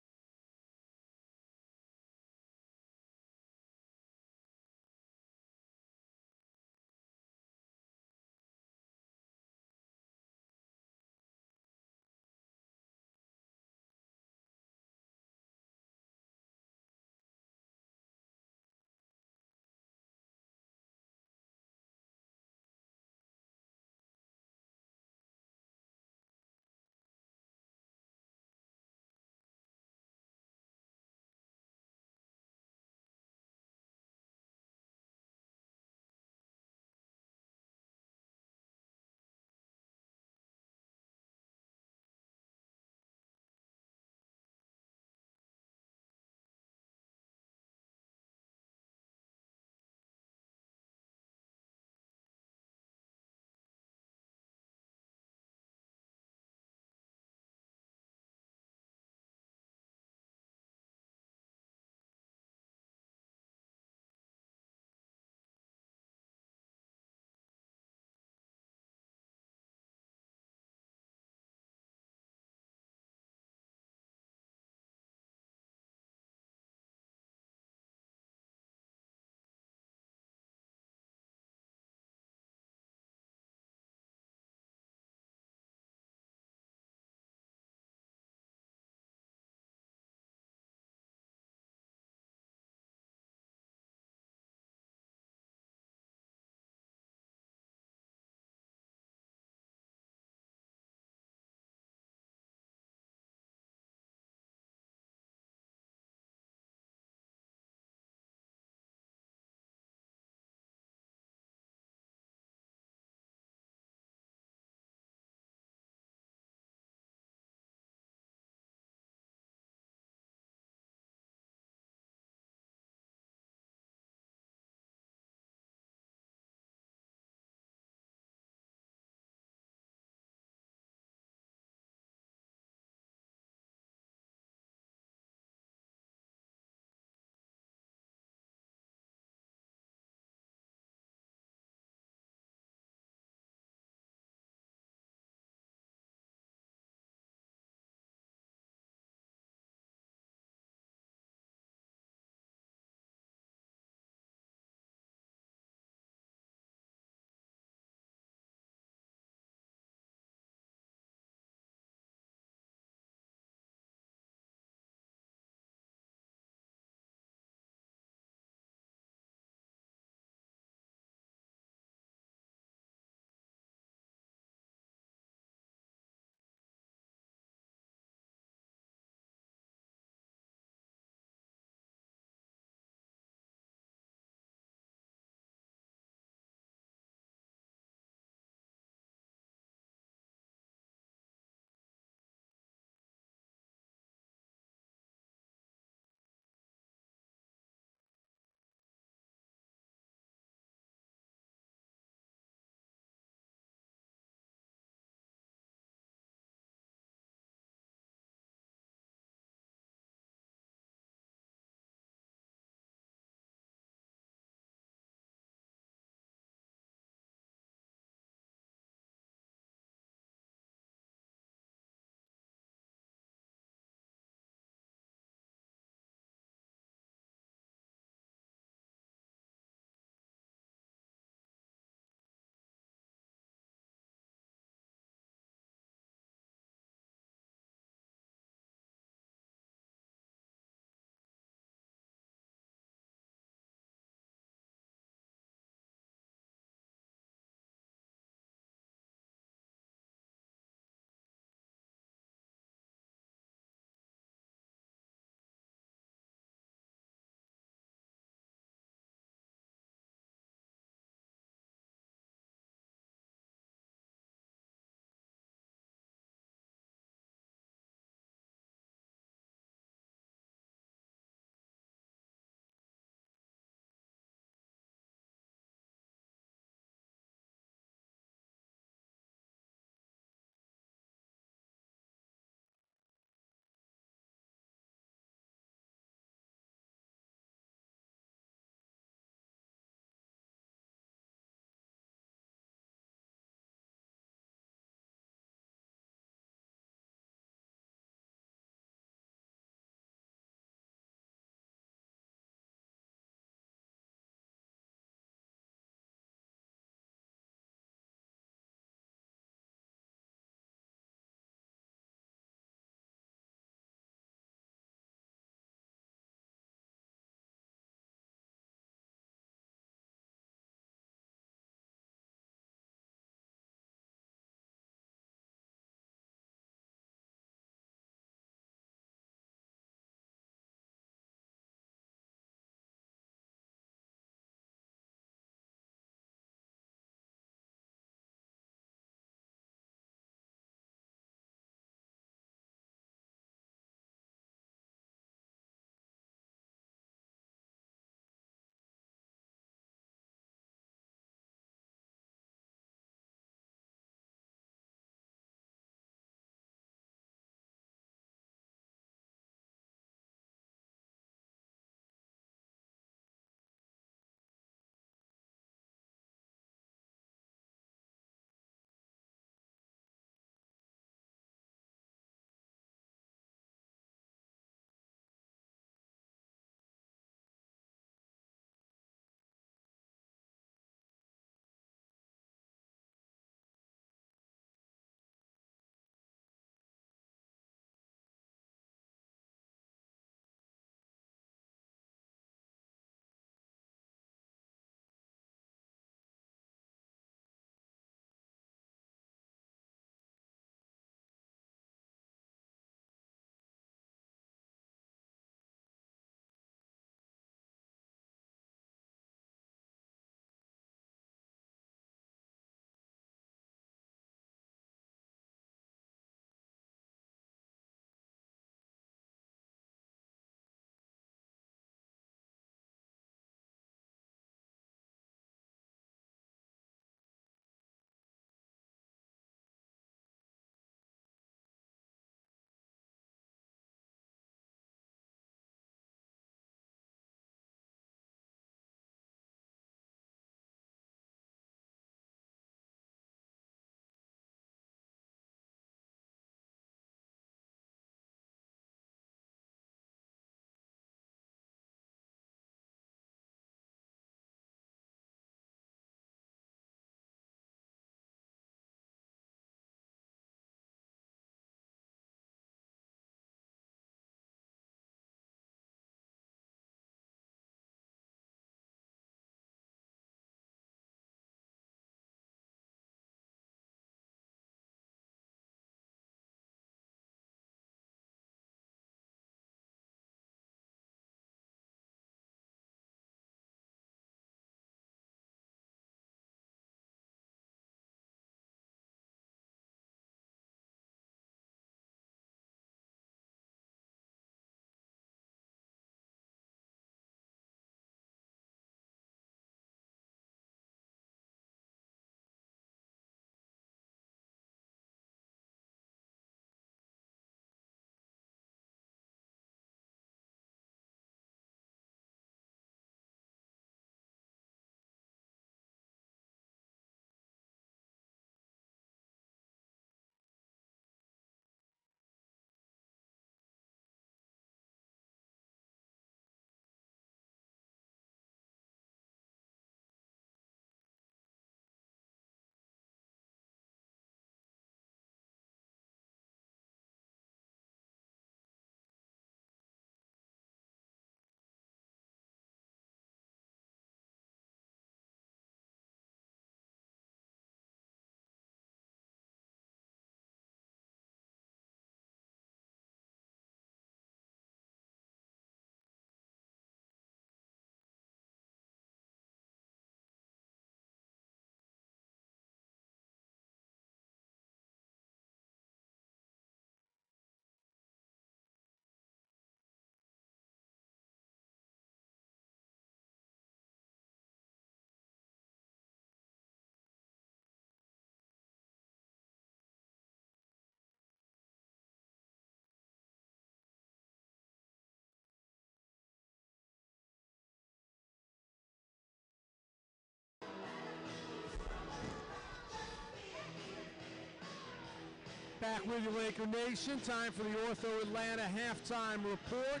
S1: Back with you, Laker Nation. Time for the Ortho Atlanta halftime report.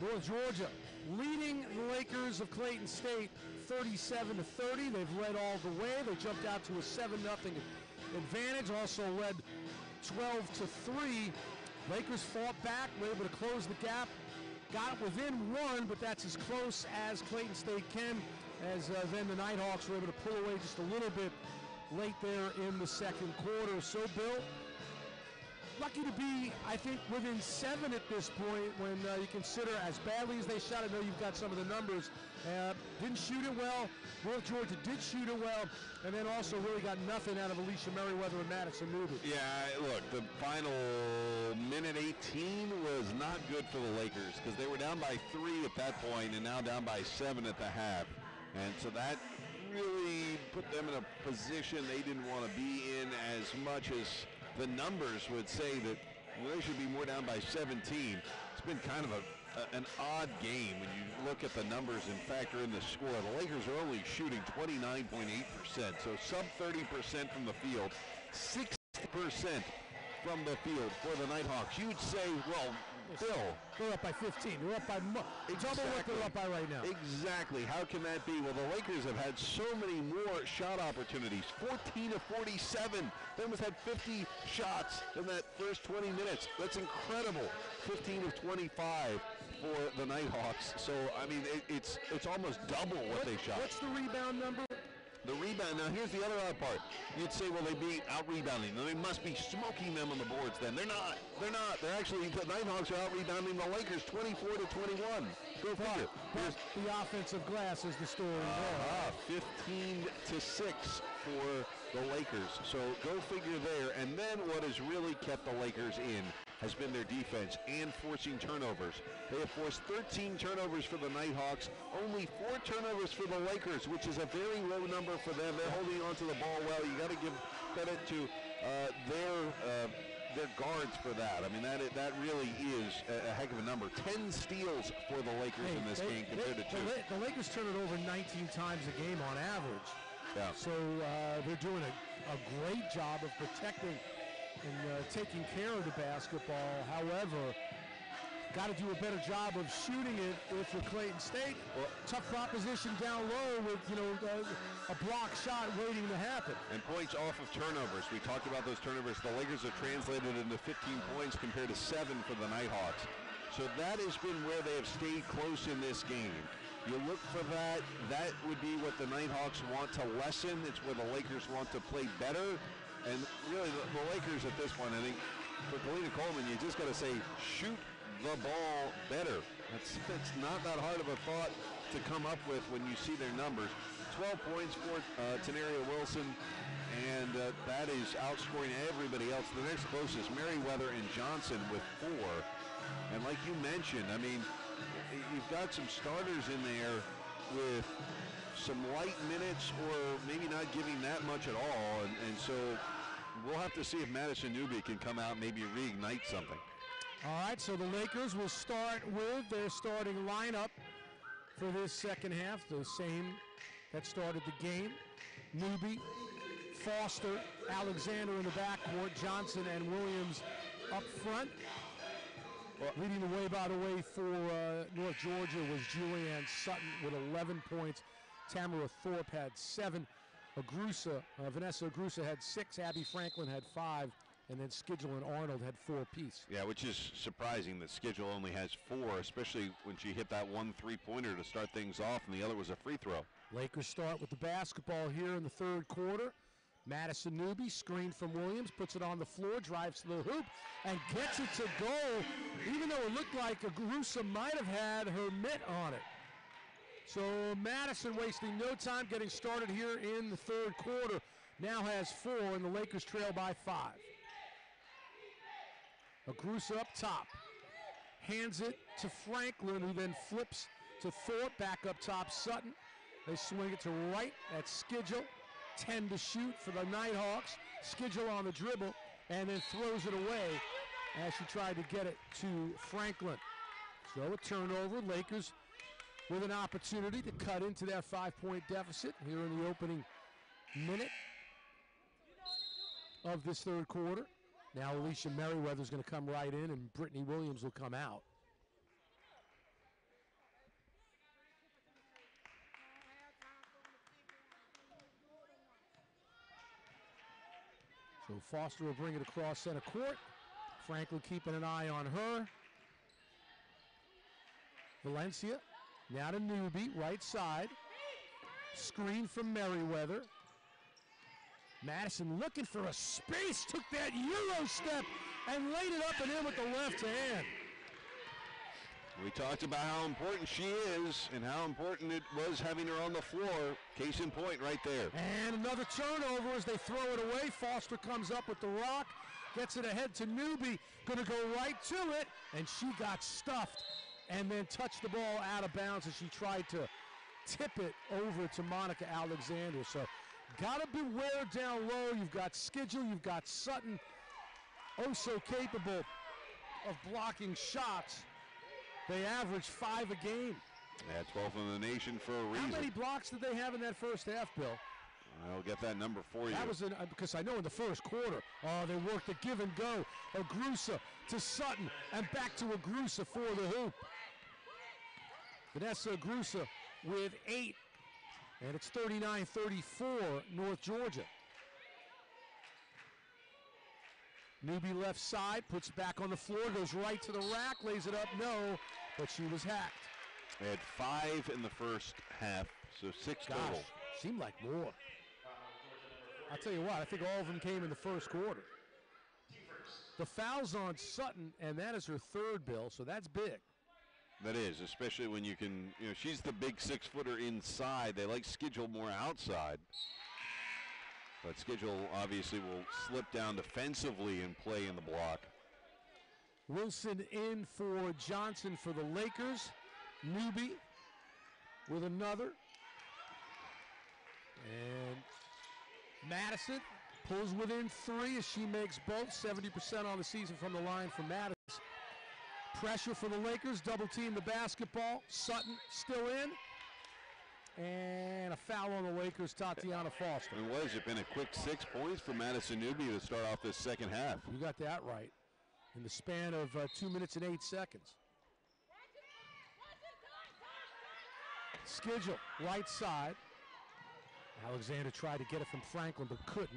S1: North Georgia leading the Lakers of Clayton State 37-30. They've led all the way. They jumped out to a 7-0 advantage. Also led 12-3. Lakers fought back, were able to close the gap. Got within one, but that's as close as Clayton State can, as then the Nighthawks were able to pull away just a little bit late there in the second quarter. So, Bill, lucky to be, I think, within 7 at this point when you consider as badly as they shot. I know you've got some of the numbers. Didn't shoot it well. North Georgia did shoot it well, and then also really got nothing out of Alicia Merriweather and Madison Newby.
S2: Yeah, look, the final minute 18 was not good for the Lakers because they were down by 3 at that point and now down by 7 at the half. And so that really put them in a position they didn't want to be in, as much as the numbers would say that they should be more down by 17. It's been kind of an odd game when you look at the numbers and factor in the score. The Lakers are only shooting 29.8%, so sub 30% from the field, 60% from the field for the Nighthawks. You'd say, well, Bill,
S1: they're up by 15. They're up by double what they're up by right now.
S2: Exactly. How can that be? Well, the Lakers have had so many more shot opportunities. 14 of 47. They almost had 50 shots in that first 20 minutes. That's incredible. 15 of 25 for the Nighthawks. So, I mean, it's almost double what they shot.
S1: What's the rebound number?
S2: The rebound, now here's the other odd part. You'd say, well, they be out-rebounding. They must be smoking them on the boards then. They're not. They're not. They're actually, the Nighthawks are out-rebounding the Lakers 24-21. Go figure.
S1: But the offensive glass is the story.
S2: 15-6 for the Lakers. So go figure there. And then what has really kept the Lakers in has been their defense and forcing turnovers. They have forced 13 turnovers for the Nighthawks, only 4 turnovers for the Lakers, which is a very low number for them. They're holding on to the ball well. You got to give credit to their guards for that. I mean, that really is a heck of a number. 10 steals for the Lakers in this game compared to 2.
S1: The Lakers turn it over 19 times a game on average.
S2: Yeah.
S1: So they're doing a great job of protecting and taking care of the basketball. However, got to do a better job of shooting it if you're Clayton State. Well, tough proposition down low with, a block shot waiting to happen.
S2: And points off of turnovers. We talked about those turnovers. The Lakers have translated into 15 points compared to 7 for the Nighthawks. So that has been where they have stayed close in this game. You look for that. That would be what the Nighthawks want to lessen. It's where the Lakers want to play better. And really, the Lakers at this point, I think, for Kalina Coleman, you just got to say, shoot the ball better. It's not that hard of a thought to come up with when you see their numbers. 12 points for Tenaria Wilson, and that is outscoring everybody else. The next closest, Merriweather and Johnson with 4. And like you mentioned, I mean, you've got some starters in there with some light minutes or maybe not giving that much at all, and so we'll have to see if Madison Newby can come out and maybe reignite something.
S1: All right, so the Lakers will start with their starting lineup for this second half, the same that started the game. Newby, Foster, Alexander in the backcourt, Johnson and Williams up front. Leading the way, by the way, for North Georgia was Julianne Sutton with 11 points. Tamara Thorpe had 7. Vanessa Agrusa had 6. Abby Franklin had 5. And then Schedule and Arnold had 4 apiece.
S2: Yeah, which is surprising that Schedule only has 4, especially when she hit that 1 3-pointer to start things off, and the other was a free throw.
S1: Lakers start with the basketball here in the third quarter. Madison Newby, screen from Williams, puts it on the floor, drives to the hoop, and gets it to go, even though it looked like Agrusa might have had her mitt on it. So Madison wasting no time getting started here in the third quarter. Now has 4, and the Lakers trail by 5. Agrusa up top. Hands it to Franklin, who then flips to Thorpe, back up top Sutton. They swing it to right. That's Schedule. 10 to shoot for the Nighthawks. Schedule on the dribble, and then throws it away as she tried to get it to Franklin. So a turnover. Lakers with an opportunity to cut into their 5-point deficit here in the opening minute of this third quarter. Now Alicia Merriweather's going to come right in, and Brittany Williams will come out. So Foster will bring it across center court. Franklin keeping an eye on her. Valencia, now to Newby, right side. Screen from Merriweather. Madison looking for a space, took that Euro step and laid it up and in with the left hand.
S2: We talked about how important she is and how important it was having her on the floor. Case in point right there.
S1: And another turnover as they throw it away. Foster comes up with the rock, gets it ahead to Newby, gonna go right to it, and she got stuffed and then touched the ball out of bounds as she tried to tip it over to Monica Alexander. So gotta beware down low. You've got Schedule, you've got Sutton, oh so capable of blocking shots. They average 5 a game.
S2: Yeah, 12th in the nation for a reason.
S1: How many blocks did they have in that first half, Bill?
S2: I'll get that number for you.
S1: That was because I know in the first quarter, they worked a give and go. Agrusa to Sutton and back to Agrusa for the hoop. Vanessa Agrusa with 8, and it's 39-34 North Georgia. Newby left side, puts it back on the floor, goes right to the rack, lays it up, no, but she was hacked.
S2: They had 5 in the first half, so 6
S1: Gosh,
S2: total.
S1: Seemed like more. I'll tell you what, I think all of them came in the first quarter. The foul's on Sutton, and that is her 3rd, Bill, so that's big.
S2: That is, especially when you can, she's the big 6-footer inside. They like Schedule more outside. But Schedule obviously will slip down defensively and play in the block.
S1: Wilson in for Johnson for the Lakers. Newby with another. And Madison pulls within 3 as she makes both. 70% on the season from the line for Madison. Pressure for the Lakers, double team the basketball. Sutton still in. And a foul on the Lakers, Tatiana Foster.
S2: And what has it been, a quick 6 points for Madison Newby to start off this second half?
S1: You got that right. In the span of 2 minutes and 8 seconds. Schedule, right side. Alexander tried to get it from Franklin, but couldn't.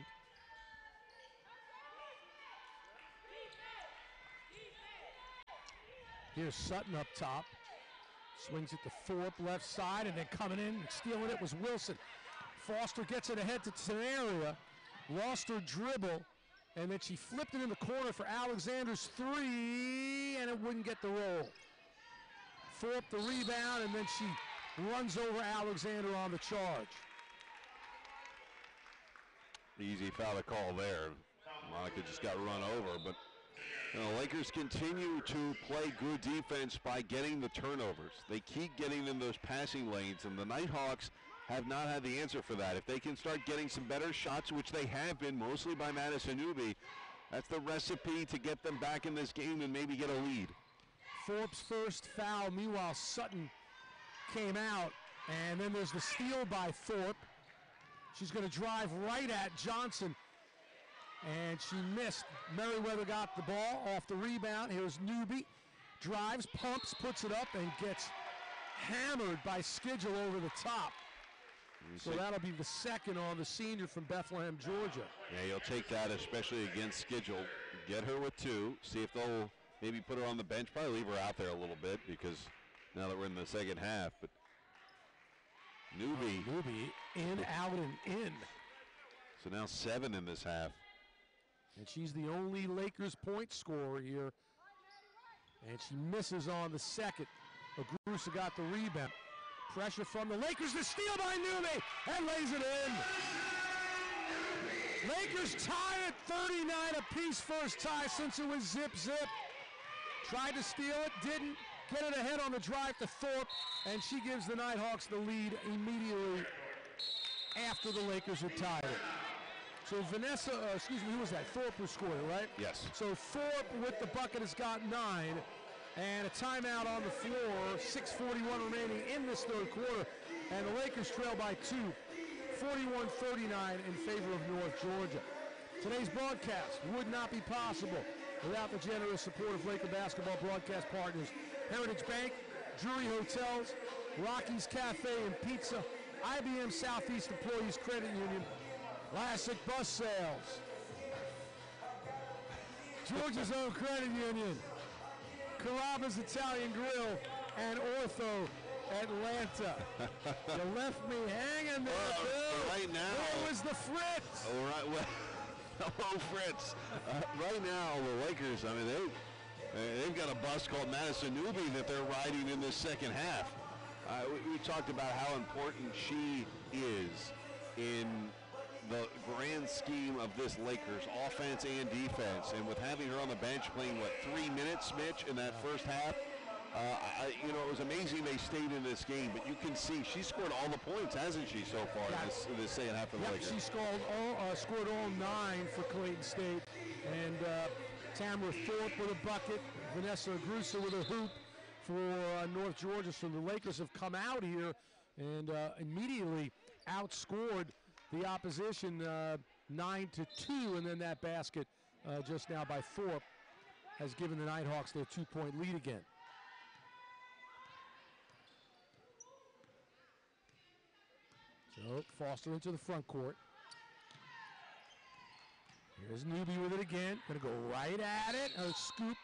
S1: Here's Sutton up top. Swings it to Thorpe, left side, and then coming in and stealing it was Wilson. Foster gets it ahead to Tenaria, lost her dribble, and then she flipped it in the corner for Alexander's 3, and it wouldn't get the roll. Thorpe the rebound, and then she runs over Alexander on the charge.
S2: Easy foul to call there. Monica just got run over, but the Lakers continue to play good defense by getting the turnovers. They keep getting in those passing lanes, and the Nighthawks have not had the answer for that. If they can start getting some better shots, which they have been, mostly by Madison Newby, that's the recipe to get them back in this game and maybe get a lead.
S1: Thorpe's first foul. Meanwhile, Sutton came out, and then there's the steal by Thorpe. She's going to drive right at Johnson, and she missed. Merriweather got the ball off the rebound. Here's Newby. Drives, pumps, puts it up, and gets hammered by Schedule over the top. So that'll be the second on the senior from Bethlehem, Georgia.
S2: Yeah, you'll take that, especially against Schedule. Get her with 2. See if they'll maybe put her on the bench. Probably leave her out there a little bit because now that we're in the second half. But Newby
S1: in, out, and in.
S2: So now 7 in this half.
S1: And she's the only Lakers point scorer here. And she misses on the second. Agrusa got the rebound. Pressure from the Lakers. The steal by Newby and lays it in. Lakers tie at 39 apiece. First tie since it was zip-zip. Tried to steal it, didn't. Get it ahead on the drive to Thorpe, and she gives the Nighthawks the lead immediately after the Lakers had tied it. So Vanessa, who was that? Thorpe was scoring, right?
S2: Yes.
S1: So Thorpe with the bucket has got 9, and a timeout on the floor. 6:41 remaining in this third quarter, and the Lakers trail by 2, 41-39 in favor of North Georgia. Today's broadcast would not be possible without the generous support of Laker basketball broadcast partners, Heritage Bank, Drury Hotels, Rocky's Cafe and Pizza, IBM Southeast Employees Credit Union, Classic Bus Sales, Georgia's Own Credit Union, Carrabba's Italian Grill, and Ortho Atlanta. You left me hanging there, Bill.
S2: Right now.
S1: Where was the Fritz?
S2: All right, well, hello, Fritz. Right now, the Lakers, I mean, they've got a bus called Madison Newby that they're riding in this second half. We talked about how important she is in the grand scheme of this Lakers offense and defense. And with having her on the bench playing, 3 minutes, Mitch, in that first half, it was amazing they stayed in this game. But you can see she scored all the points, hasn't she, so far in this second half of the Lakers?
S1: She scored all 9 for Clayton State. And Tamara Thorpe with a bucket, Vanessa Agrusa with a hoop for North Georgia. So the Lakers have come out here and immediately outscored the opposition 9-2, and then that basket just now by Thorpe has given the Nighthawks their 2-point lead again. So Foster into the front court. Here's Newby with it again. Going to go right at it. A scoop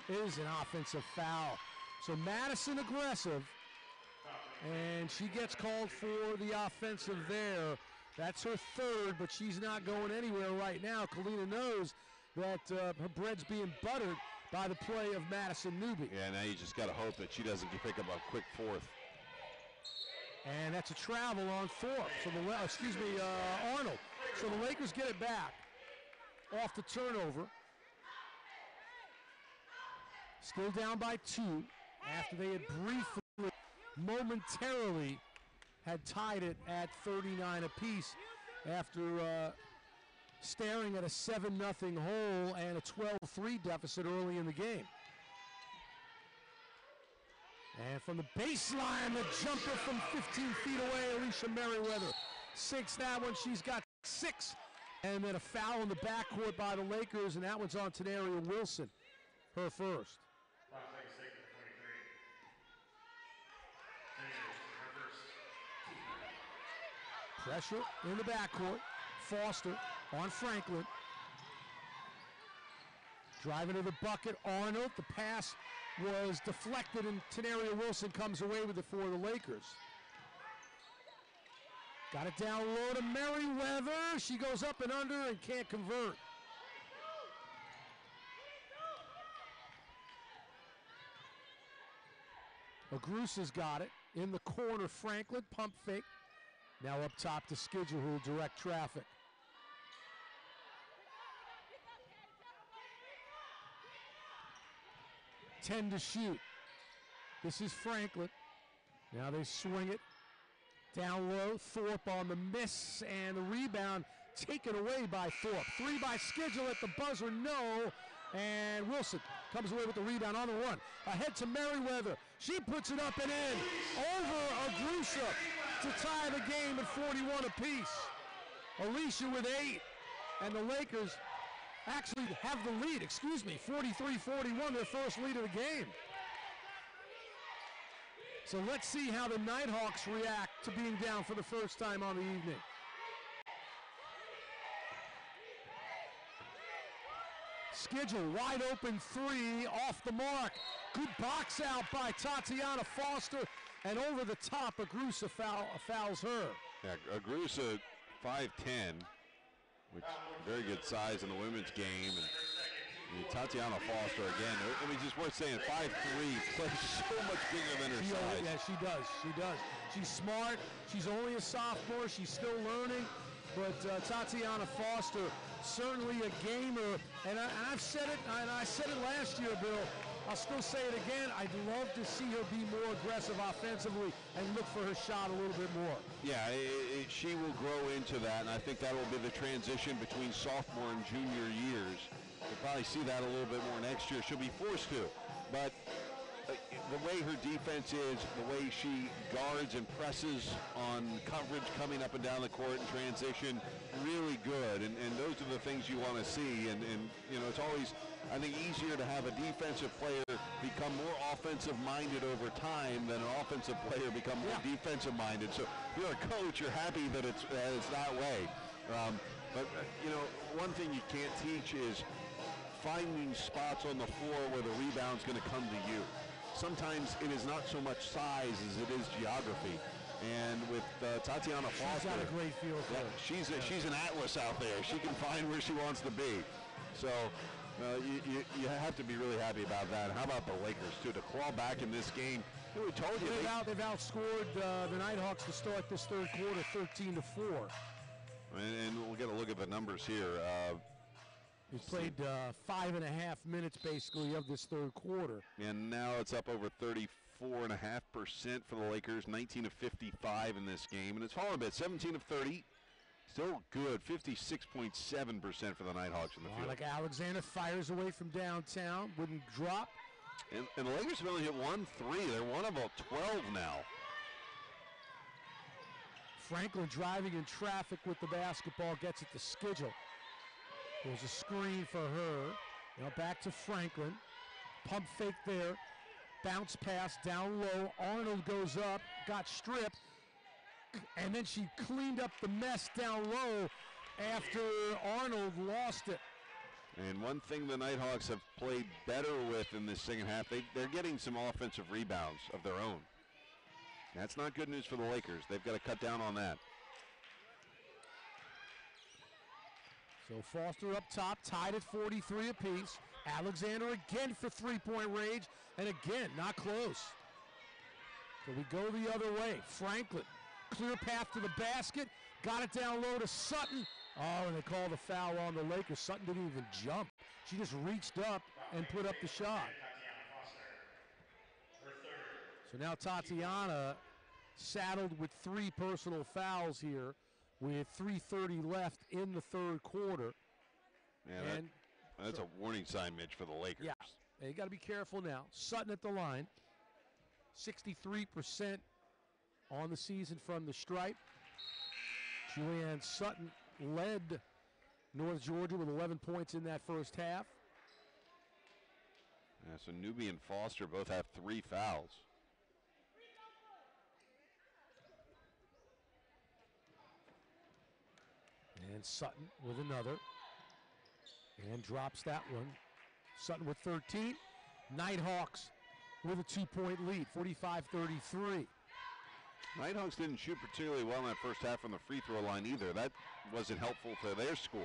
S1: is an offensive foul. So Madison aggressive, and she gets called for the offensive there. That's her third, but she's not going anywhere right now. Kalina knows that her bread's being buttered by the play of Madison Newby.
S2: Yeah, now you just got to hope that she doesn't pick up a quick fourth.
S1: And that's a travel on Thorpe. So Arnold. So the Lakers get it back off the turnover. Still down by 2 after they had briefly, momentarily, had tied it at 39 apiece after staring at a 7-0 hole and a 12-3 deficit early in the game. And from the baseline, the jumper from 15 feet away, Alicia Merriweather sinks that one. She's got 6. And then a foul in the backcourt by the Lakers, and that one's on Tenaria Wilson, her first. Pressure in the backcourt. Foster on Franklin. Driving to the bucket, Arnold. The pass was deflected, and Tenaria Wilson comes away with it for the Lakers. Got it down low to Merriweather. She goes up and under and can't convert. Agrusa's got it. In the corner, Franklin, pump fake. Now up top to Skidger, who will direct traffic. Ten to shoot. This is Franklin. Now they swing it. Down low, Thorpe on the miss, and the rebound taken away by Thorpe. 3 by Skidger at the buzzer, no. And Wilson comes away with the rebound on the run. Ahead to Merriweather. She puts it up and in. Over Agrusa to tie the game at 41 apiece. Alicia with 8. And the Lakers actually have the lead, 43-41, their first lead of the game. So let's see how the Nighthawks react to being down for the first time on the evening. Skidger, wide open 3, off the mark. Good box out by Tatiana Foster, and over the top, Agrusa fouls her.
S2: Yeah, Agrusa, 5'10", which very good size in the women's game. And Tatiana Foster, again, I mean, just worth saying, 5'3", plays so much bigger than her size.
S1: Yeah, she does. She's smart. She's only a sophomore. She's still learning. But Tatiana Foster, certainly a gamer. And I've said it, and I said it last year, Bill. I'll still say it again. I'd love to see her be more aggressive offensively and look for her shot a little bit more. Yeah,
S2: she will grow into that, and I think that will be the transition between sophomore and junior years. We'll probably see that a little bit more next year. She'll be forced to. But the way her defense is, the way she guards and presses on coverage coming up and down the court in transition, really good. And those are the things you want to see, and you know, it's always, I think, easier to have a defensive player become more offensive-minded over time than an offensive player become more defensive-minded. So if you're a coach, you're happy that it's that way. But you know, one thing you can't teach is finding spots on the floor where the rebound's going to come to you. Sometimes it is not so much size as it is geography. And with Tatiana Foster,
S1: she's got a great feel for it.
S2: She's an atlas out there. She can find where she wants to be. So you have to be really happy about that. How about the Lakers too, to claw back in this game? We told you
S1: they've outscored the Nighthawks to start this third quarter, 13-4.
S2: And we'll get a look at the numbers here.
S1: We played 5.5 minutes basically of this third quarter.
S2: And now it's up over 34.5% for the Lakers, 19 of 55 in this game. And it's fallen a bit, 17 of 30. Still good, 56.7% for the Nighthawks in the field.
S1: Like Alexander fires away from downtown, wouldn't drop.
S2: And the Lakers have only hit 1 3. They're one of about 12 now.
S1: Franklin driving in traffic with the basketball, gets it to Schedule. There's a screen for her. Now back to Franklin. Pump fake there. Bounce pass down low. Arnold goes up, got stripped, and then she cleaned up the mess down low after Arnold lost it.
S2: And one thing the Nighthawks have played better with in this second half, they're getting some offensive rebounds of their own. That's not good news for the Lakers. They've got to cut down on that.
S1: So Foster up top, tied at 43 apiece. Alexander again for three-point range, and again, not close. So we go the other way. Franklin, clear path to the basket, got it down low to Sutton. Oh, and they call the foul on the Lakers. Sutton didn't even jump. She just reached up and put up the shot. So now Tatiana saddled with 3 personal fouls here with 3:30 left in the third quarter.
S2: Yeah, that's a warning sign, Mitch, for the Lakers.
S1: Yeah, you got to be careful now. Sutton at the line, 63% on the season from the stripe. Julianne Sutton led North Georgia with 11 points in that first half.
S2: Yeah, so Newby and Foster both have 3 fouls.
S1: And Sutton with another. And drops that one. Sutton with 13. Nighthawks with a 2-point lead, 45-33.
S2: Nighthawks didn't shoot particularly well in that first half from the free throw line either. That wasn't helpful to their score.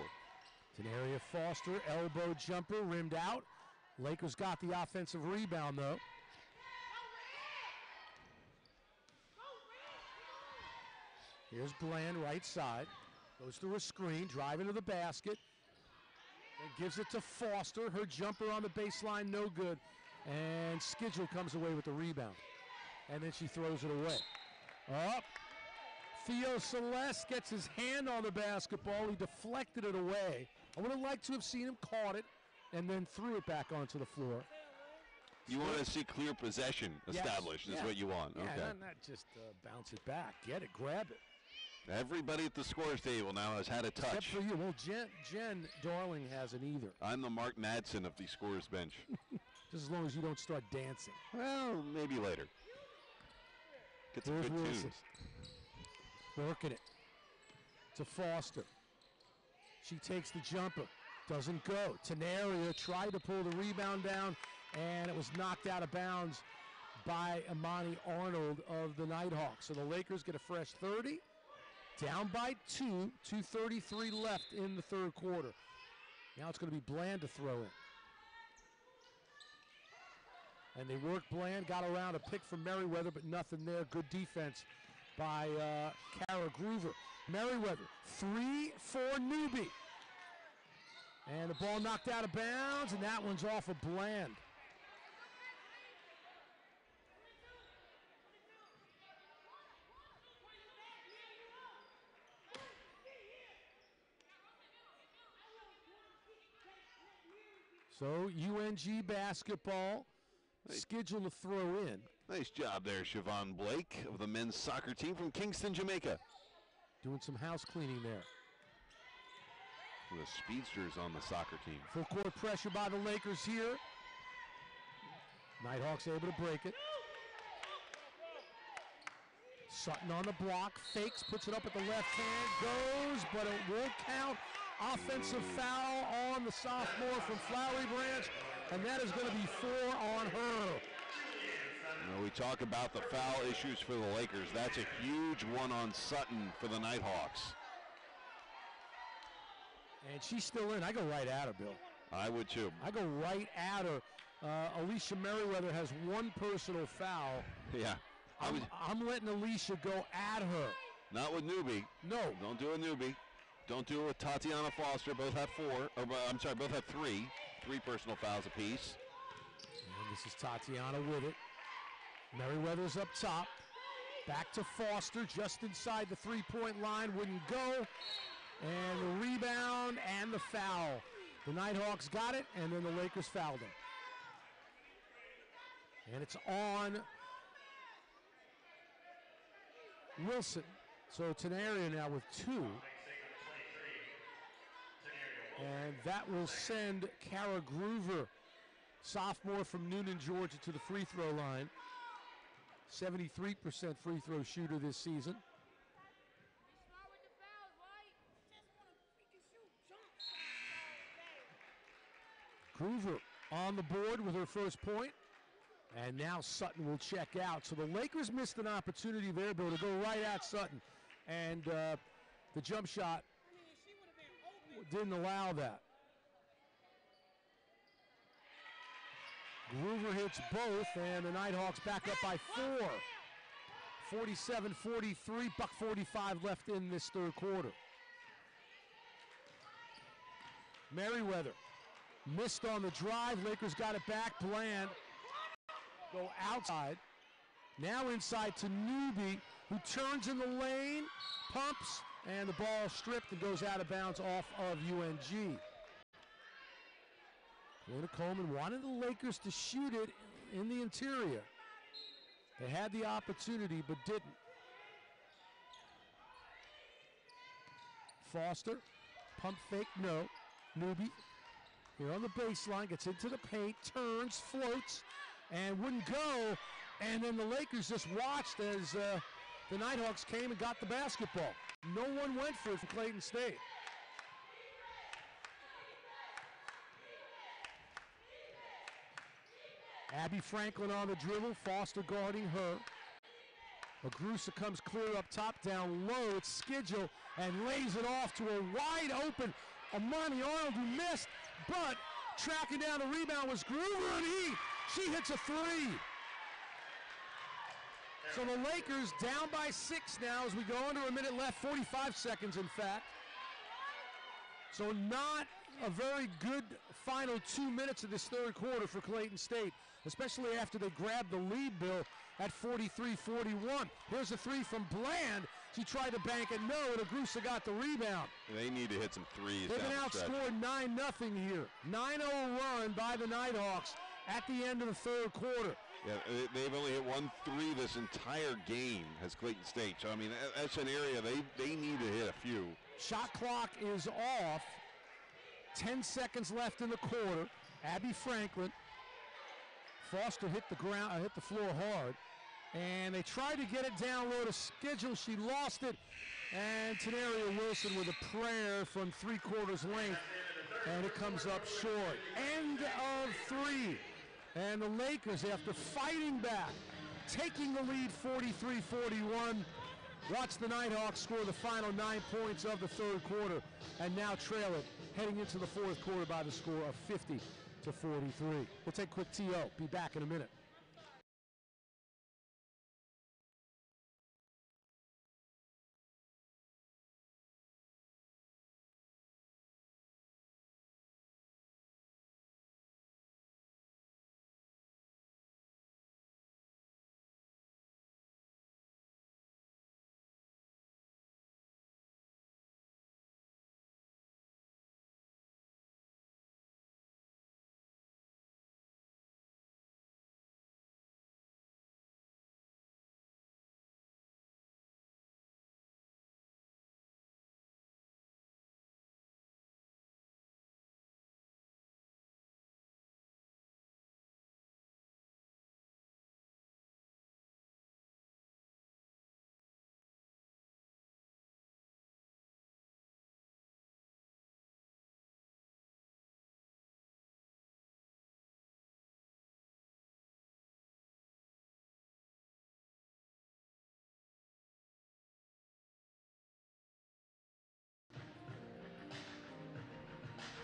S1: Tenaria Foster, elbow jumper, rimmed out. Lakers got the offensive rebound, though. Here's Bland, right side. Goes through a screen, driving to the basket. And gives it to Foster. Her jumper on the baseline, no good. And Schedule comes away with the rebound. And then she throws it away. Up. Theo Celeste gets his hand on the basketball. He deflected it away. I would have liked to have seen him caught it and then threw it back onto the floor.
S2: You want to see clear possession established, is what you want.
S1: Yeah,
S2: okay.
S1: not just bounce it back. Get it, grab it.
S2: Everybody at the scores table now has had a touch.
S1: Except for you. Well, Jen Darling hasn't either.
S2: I'm the Mark Madsen of the scorers bench.
S1: Just as long as you don't start dancing.
S2: Well, maybe later. Get some good tunes.
S1: Working it to Foster. She takes the jumper. Doesn't go. Tenaria tried to pull the rebound down, and it was knocked out of bounds by Imani Arnold of the Nighthawks. So the Lakers get a fresh 30. Down by 2, 2:33 left in the third quarter. Now it's going to be Bland to throw in. And they work Bland, got around a pick from Merriweather, but nothing there. Good defense by Kara Groover. Merriweather, 3 for Newby. And the ball knocked out of bounds, and that one's off of Bland. So UNG basketball, scheduled to throw in.
S2: Nice job there, Siobhan Blake of the men's soccer team from Kingston, Jamaica.
S1: Doing some house cleaning there.
S2: The speedsters on the soccer team.
S1: Full court pressure by the Lakers here. Nighthawks able to break it. Sutton on the block, fakes, puts it up at the left hand, goes, but it won't count. Offensive foul on the sophomore from Flowery Branch, and that is going to be 4 on her.
S2: You know, we talk about the foul issues for the Lakers. That's a huge one on Sutton for the Nighthawks.
S1: And she's still in. I go right at her, Bill.
S2: I would too.
S1: I go right at her. Alicia Merriweather has one personal foul.
S2: Yeah.
S1: I'm letting Alicia go at her.
S2: Not with newbie.
S1: No.
S2: Don't do a newbie. Don't do it with Tatiana Foster. Both have 4. Both have 3. 3 personal fouls apiece.
S1: And this is Tatiana with it. Merriweather's up top. Back to Foster, just inside the three-point line. Wouldn't go. And the rebound and the foul. The Nighthawks got it, and then the Lakers fouled them. And it's on Wilson. So Tenaria now with 2. And that will send Kara Groover, sophomore from Noonan, Georgia, to the free throw line. 73% free throw shooter this season. Groover on the board with her first point. And now Sutton will check out. So the Lakers missed an opportunity there, Bill, to go right at Sutton. And the jump shot didn't allow that. Groover hits both, and the Nighthawks back up by 4. 47-43, $1:45 left in this third quarter. Merriweather missed on the drive. Lakers got it back. Bland go outside. Now inside to Newby, who turns in the lane, pumps, and the ball stripped and goes out of bounds off of UNG. Lena Coleman wanted the Lakers to shoot it in the interior. They had the opportunity, but didn't. Foster, pump fake, no. Newby, here on the baseline, gets into the paint, turns, floats, and wouldn't go. And then the Lakers just watched as the Nighthawks came and got the basketball. No one went for it from Clayton State. Abby Franklin on the dribble, Foster guarding her. Magrusa comes clear up top, down low. It's Skidgel and lays it off to a wide open Amani Arnold, who missed, but tracking down the rebound was Groover, and she hits a 3. So the Lakers down by 6 now as we go under a minute left, 45 seconds in fact. So not a very good final 2 minutes of this third quarter for Clayton State, especially after they grabbed the lead, Bill, at 43-41. Here's a 3 from Bland. She tried to bank it, no, and Agrusa got the rebound.
S2: They need to hit some threes.
S1: They've been outscored 9-0 here. 9-0 run by the Nighthawks at the end of the third quarter.
S2: Yeah, they've only hit 1 3 this entire game, has Clayton State. So, I mean, that's an area they need to hit a few.
S1: Shot clock is off. 10 seconds left in the quarter. Abby Franklin. Foster hit the ground, hit the floor hard. And they tried to get it down low to Skidgel. She lost it. And Tenaria Wilson with a prayer from 3/4 length. And it comes up short. End of 3. And the Lakers, after fighting back, taking the lead 43-41, watch the Nighthawks score the final 9 points of the third quarter and now trail it heading into the fourth quarter by the score of 50-43. We'll take a quick TO. Be back in a minute.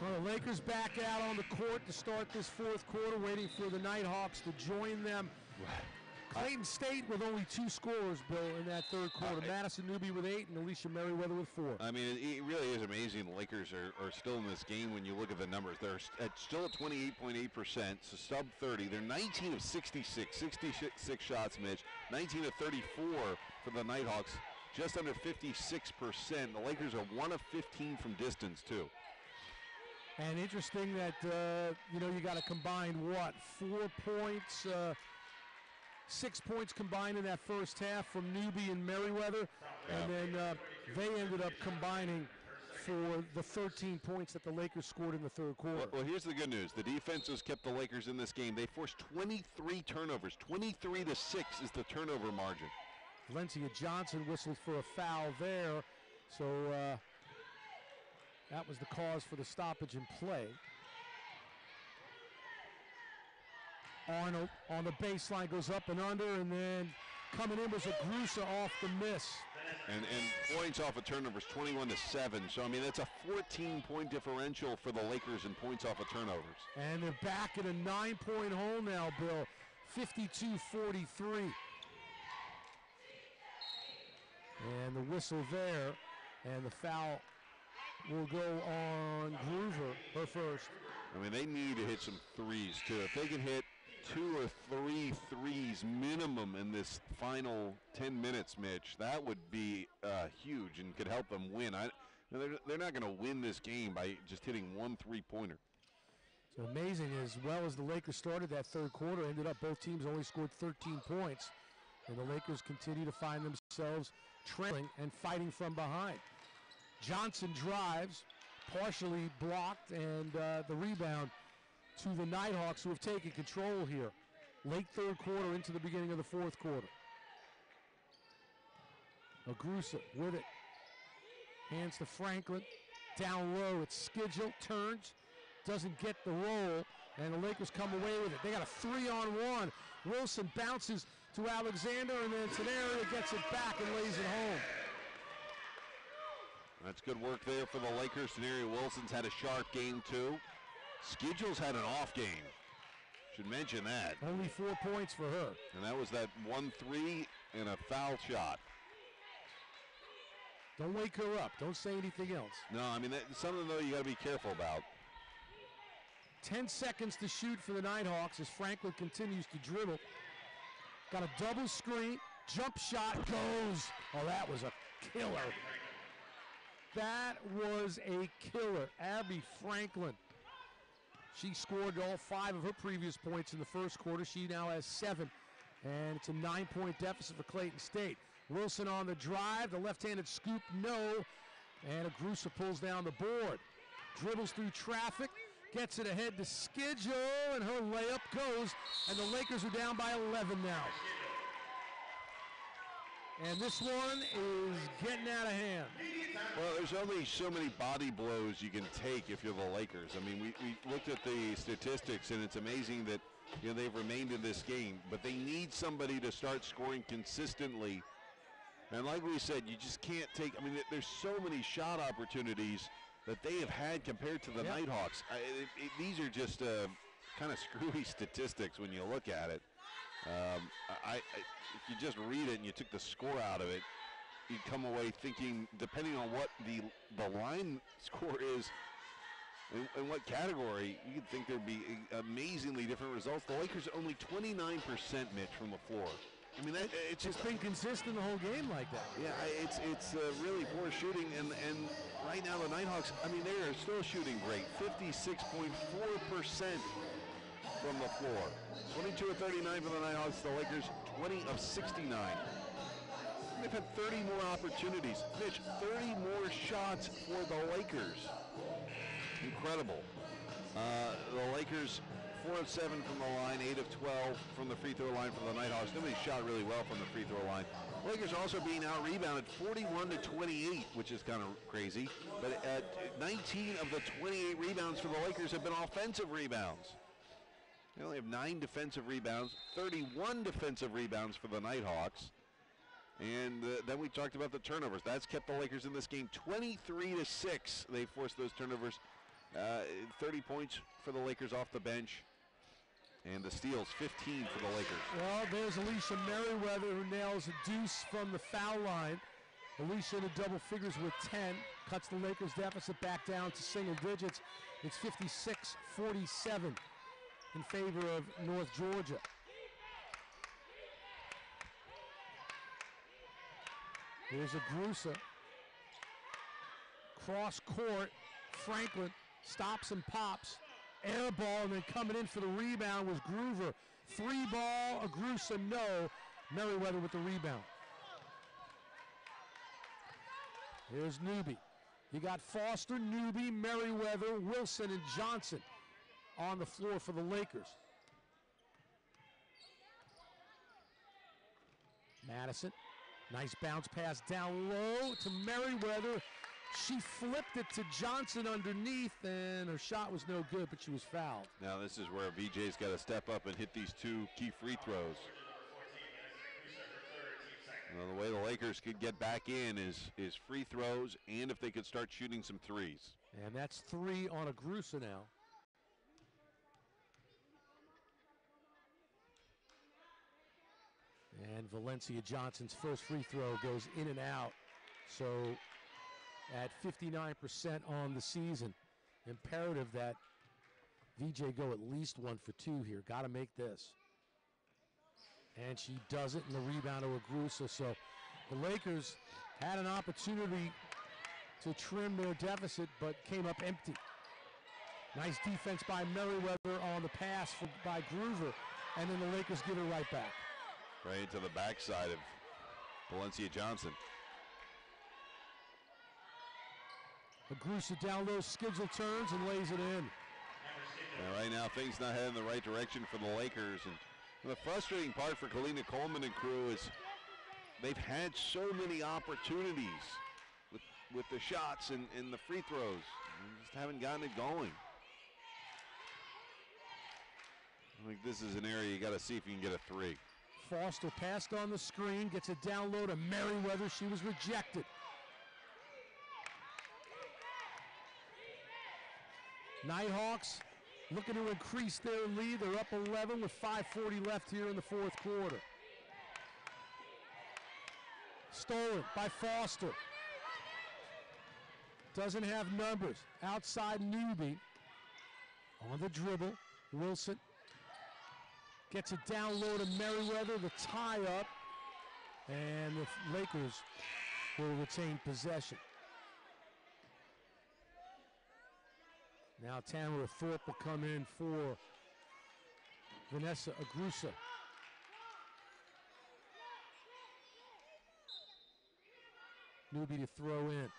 S1: Well, the Lakers back out on the court to start this fourth quarter, waiting for the Nighthawks to join them. Clayton State with only 2 scorers, Bill, in that third quarter. Madison Newby with 8 and Alicia Merriweather with 4.
S2: I mean, it really is amazing the Lakers are still in this game when you look at the numbers. They're still at 28.8%, so sub 30. They're 19 of 66 shots, Mitch. 19 of 34 for the Nighthawks, just under 56%. The Lakers are 1 of 15 from distance, too.
S1: And interesting that, you got to combine, 4 points, 6 points combined in that first half from Newby and Merriweather, and then they ended up combining for the 13 points that the Lakers scored in the third quarter.
S2: Well, here's the good news. The defenses kept the Lakers in this game. They forced 23 turnovers. 23-6 is the turnover margin.
S1: Valencia Johnson whistled for a foul there, so that was the cause for the stoppage in play. Arnold on the baseline goes up and under, and then coming in was a Grusa off the miss.
S2: And points off of turnovers, 21-7. So, I mean, that's a 14-point differential for the Lakers in points off of turnovers.
S1: And they're back at a 9-point hole now, Bill. 52-43. And the whistle there, and the foul will go on Groover, her first.
S2: I mean, they need to hit some threes, too. If they can hit 2 or 3 threes minimum in this final 10 minutes, Mitch, that would be huge and could help them win. They're not going to win this game by just hitting 1 3-pointer.
S1: So amazing, as well as the Lakers started that third quarter, ended up both teams only scored 13 points. And the Lakers continue to find themselves trailing and fighting from behind. Johnson drives, partially blocked, and the rebound to the Nighthawks, who have taken control here. Late third quarter into the beginning of the fourth quarter. Agrusa with it. Hands to Franklin. Down low, it's Skidgel, turns, doesn't get the roll, and the Lakers come away with it. They got a 3-on-1. Wilson bounces to Alexander, and then Teneri gets it back and lays it home.
S2: That's good work there for the Lakers. Teneri Wilson's had a sharp game, too. Skidgel's had an off game. Should mention that.
S1: Only 4 points for her.
S2: And that was that 1-3 and a foul shot.
S1: Don't wake her up. Don't say anything else.
S2: No, I mean, that's something, though, you got to be careful about.
S1: 10 seconds to shoot for the Nighthawks as Franklin continues to dribble. Got a double screen. Jump shot goes. Oh, that was a killer. That was a killer. Abby Franklin. She scored all 5 of her previous points in the first quarter. She now has 7, and it's a 9-point deficit for Clayton State. Wilson on the drive, the left-handed scoop, no, and Agrusa pulls down the board. Dribbles through traffic, gets it ahead to Skidgel, and her layup goes, and the Lakers are down by 11 now. And this one is getting out of hand.
S2: Well, there's only so many body blows you can take if you're the Lakers. I mean, we looked at the statistics, and it's amazing that they've remained in this game. But they need somebody to start scoring consistently. And like we said, you just can't take. I mean, there's so many shot opportunities that they have had compared to the Nighthawks. These are just kind of screwy statistics when you look at it. If you just read it and you took the score out of it, you'd come away thinking, depending on what the line score is, in what category, you'd think there'd be amazingly different results. The Lakers are only 29%, Mitch, from the floor. I mean, it's just
S1: been consistent the whole game like that.
S2: Yeah, it's really poor shooting, and right now the Nighthawks, I mean, they are still shooting great, 56.4% from the floor. 22 of 39 for the Nighthawks. The Lakers 20 of 69. They've had 30 more opportunities. Mitch, 30 more shots for the Lakers. Incredible. The Lakers 4 of 7 from the line, 8 of 12 from the free throw line for the Nighthawks. Nobody shot really well from the free throw line. Lakers also being out-rebounded 41-28, which is kind of crazy. But 19 of the 28 rebounds for the Lakers have been offensive rebounds. They only have 9 defensive rebounds, 31 defensive rebounds for the Nighthawks. And then we talked about the turnovers. That's kept the Lakers in this game 23-6. They forced those turnovers 30 points for the Lakers off the bench. And the steals, 15 for the Lakers.
S1: Well, there's Alicia Merriweather, who nails a deuce from the foul line. Alicia into double figures with 10. Cuts the Lakers deficit back down to single digits. It's 56-47 in favor of North Georgia. Here's a Grusa. Cross court. Franklin stops and pops. Air ball, and then coming in for the rebound was Groover. 3 ball, a Grusa, no. Merriweather with the rebound. Here's Newby. You got Foster, Newby, Merriweather, Wilson, and Johnson on the floor for the Lakers. Madison, nice bounce pass down low to Merriweather. She flipped it to Johnson underneath, and her shot was no good, but she was fouled.
S2: Now this is where VJ's got to step up and hit these 2 key free throws. The way the Lakers could get back in is free throws, and if they could start shooting some threes.
S1: And that's 3 on a Grusa now. And Valencia Johnson's first free throw goes in and out. So at 59% on the season, imperative that VJ go at least 1 for 2 here. Got to make this. And she does it in the rebound to Grusa. So the Lakers had an opportunity to trim their deficit, but came up empty. Nice defense by Merriweather on the pass by Groover, and then the Lakers give it right back.
S2: Right into the backside of Valencia Johnson.
S1: Grusa down low, Skidsel turns and lays it in.
S2: Right now, things not heading in the right direction for the Lakers. And the frustrating part for Kalina Coleman and crew is they've had so many opportunities with the shots and the free throws. They just haven't gotten it going. I think this is an area you got to see if you can get a 3.
S1: Foster passed on the screen, gets a down low to Merriweather. She was rejected. Nighthawks looking to increase their lead. They're up 11 with 5:40 left here in the 4th quarter. Stolen by Foster. Doesn't have numbers. Outside Newby. On the dribble. Wilson gets it down low to Merriweather. The tie up. And the Lakers will retain possession. Now Tamara Thorpe will come in for Vanessa Agrusa. Newby to throw in.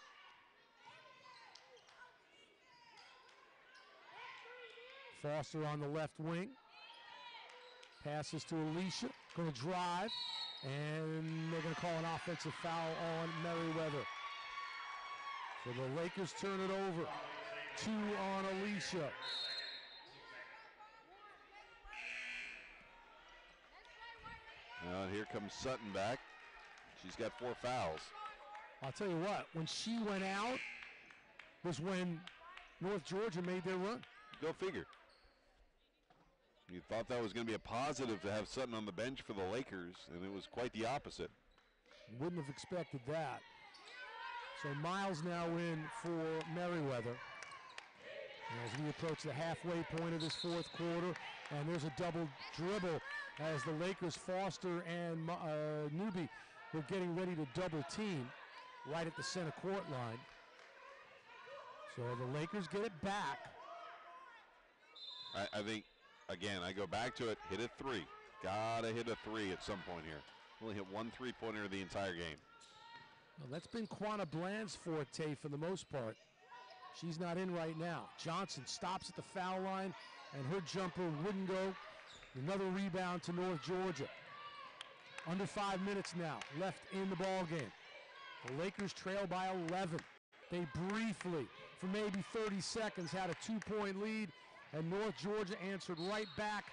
S1: Foster on the left wing. Passes to Alicia. Going to drive. And they're going to call an offensive foul on Merriweather. So the Lakers turn it over. 2 on Alicia.
S2: And here comes Sutton back. She's got 4 fouls.
S1: I'll tell you what, when she went out was when North Georgia made their run.
S2: Go figure. You thought that was going to be a positive to have Sutton on the bench for the Lakers, and it was quite the opposite.
S1: Wouldn't have expected that. So Miles now in for Merriweather. As we approach the halfway point of this 4th quarter, and there's a double dribble as the Lakers, Foster and Newby, were getting ready to double team right at the center court line. So the Lakers get it back.
S2: I think, again, I go back to it, hit a 3. Gotta hit a 3 at some point here. Only hit 1 3-pointer the entire game.
S1: Well, that's been Quanah Bland's forte for the most part. She's not in right now. Johnson stops at the foul line, and her jumper wouldn't go. Another rebound to North Georgia. Under 5 minutes now left in the ball game. The Lakers trail by 11. They briefly, for maybe 30 seconds, had a 2-point lead, and North Georgia answered right back.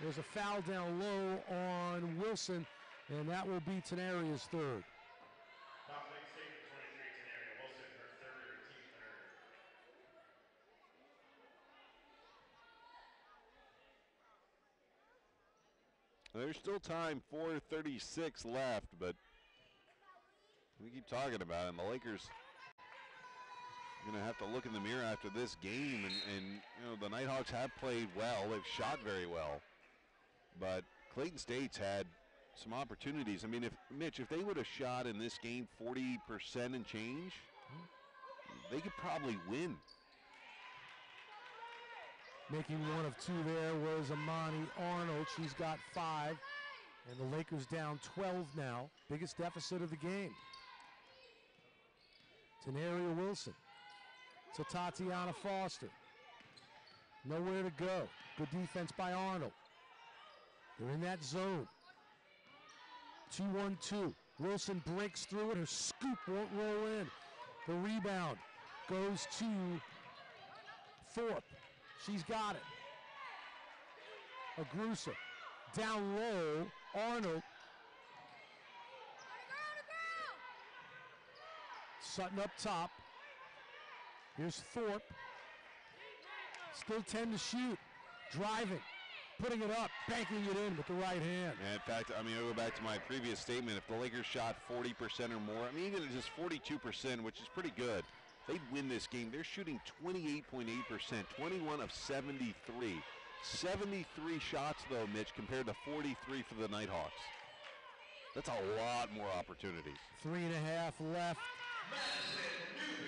S1: There's a foul down low on Wilson, and that will be Tenaria's 3rd.
S2: There's still time, 4:36 left, but we keep talking about it. And the Lakers are going to have to look in the mirror after this game. And you know, the Nighthawks have played well. They've shot very well. But Clayton State's had some opportunities. I mean, if they would have shot in this game 40% and change, they could probably win.
S1: Making one of two there was Amani Arnold. She's got 5. And the Lakers down 12 now. Biggest deficit of the game. Tenaria Wilson to Tatiana Foster. Nowhere to go. Good defense by Arnold. They're in that zone. 2-1-2. Wilson breaks through it. Her scoop won't roll in. The rebound goes to Thorpe. She's got it. Agrusa. Down low. Arnold. Sutton up top. Here's Thorpe. Still 10 to shoot. Driving. Putting it up. Banking it in with the right hand.
S2: And in fact, I mean, I'll go back to my previous statement. If the Lakers shot 40% or more, I mean, even if it's just 42%, which is pretty good, they'd win this game. They're shooting 28.8%, 21 of 73. 73 shots, though, Mitch, compared to 43 for the Nighthawks. That's a lot more opportunities.
S1: 3.5 left.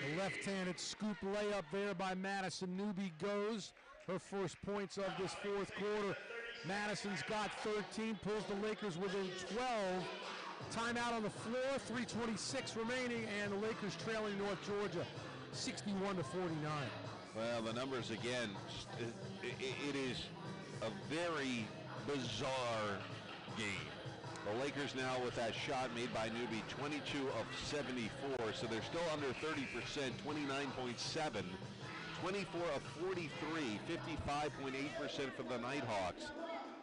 S1: The left-handed scoop layup there by Madison Newby goes. Her first points of this fourth quarter. Madison's got 13, pulls the Lakers within 12. Timeout on the floor, 3:26 remaining, and the Lakers trailing North Georgia 61-49.
S2: Well, the numbers again, it is a very bizarre game. The Lakers now with that shot made by Newby, 22 of 74, so they're still under 30%, 29.7. 24 of 43, 55.8% for the Nighthawks.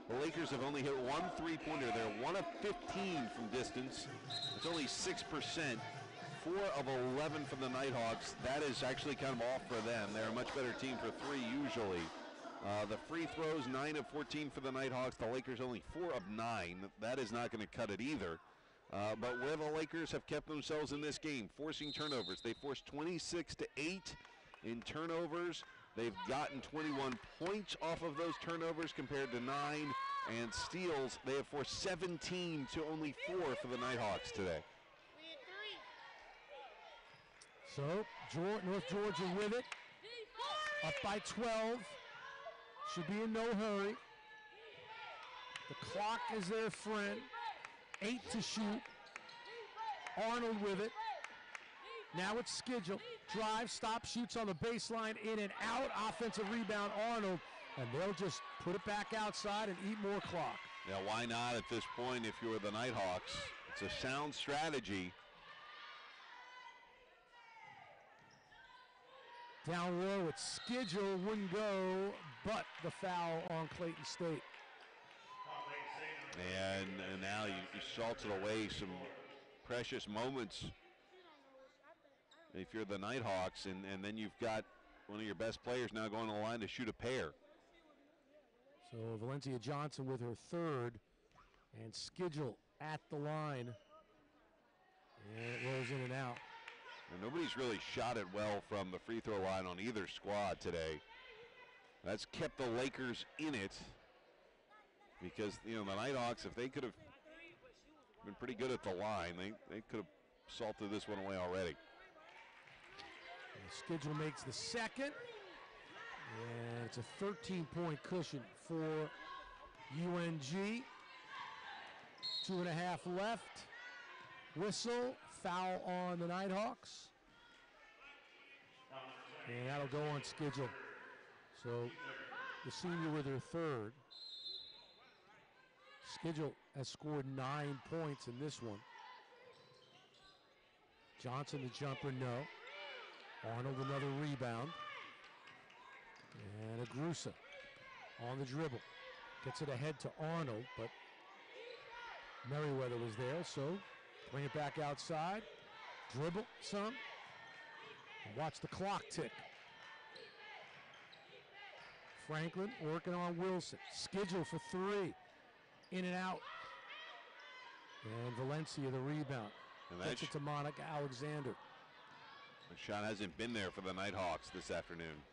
S2: The Lakers have only hit one three-pointer. They're 1 of 15 from distance. It's only 6%. 4 of 11 from the Nighthawks. That is actually kind of off for them. They're a much better team for 3 usually. The free throws, 9 of 14 for the Nighthawks. The Lakers only 4 of 9. That is not going to cut it either. But where the Lakers have kept themselves in this game, forcing turnovers. They forced 26 to 8 in turnovers. They've gotten 21 points off of those turnovers compared to 9. And steals, they have forced 17 to only 4 for the Nighthawks today.
S1: So, North Georgia with it. Up by 12. Should be in no hurry. The clock is their friend. 8 to shoot. Arnold with it. Now it's Schedule. Drive, stop, shoots on the baseline, in and out. Offensive rebound, Arnold. And they'll just put it back outside and eat more clock.
S2: Yeah, why not at this point if you're the Nighthawks? It's a sound strategy.
S1: Down low, it's Schedule, wouldn't go, but the foul on Clayton State.
S2: And now you salted away some precious moments if you're the Nighthawks, and then you've got one of your best players now going to the line to shoot a pair.
S1: So Valencia Johnson with her third, and Schedule at the line. And it rolls in and out.
S2: And nobody's really shot it well from the free throw line on either squad today. That's kept the Lakers in it because, you know, the Nighthawks, if they could have been pretty good at the line, they could have salted this one away already.
S1: And Schedule makes the second. And it's a 13-point cushion for UNG. 2.5 left. Whistle, foul on the Nighthawks. And that'll go on Schedule. So the senior with her third. Schedule has scored 9 points in this one. Johnson the jumper, no. Arnold another rebound. And Agrusa on the dribble. Gets it ahead to Arnold, but Merriweather was there, so bring it back outside. Dribble some. And watch the clock tick. Franklin working on Wilson. Schedule for 3. in and out. And Valencia the rebound.
S2: And
S1: gets it to Monica Alexander.
S2: The shot hasn't been there for the Nighthawks this afternoon.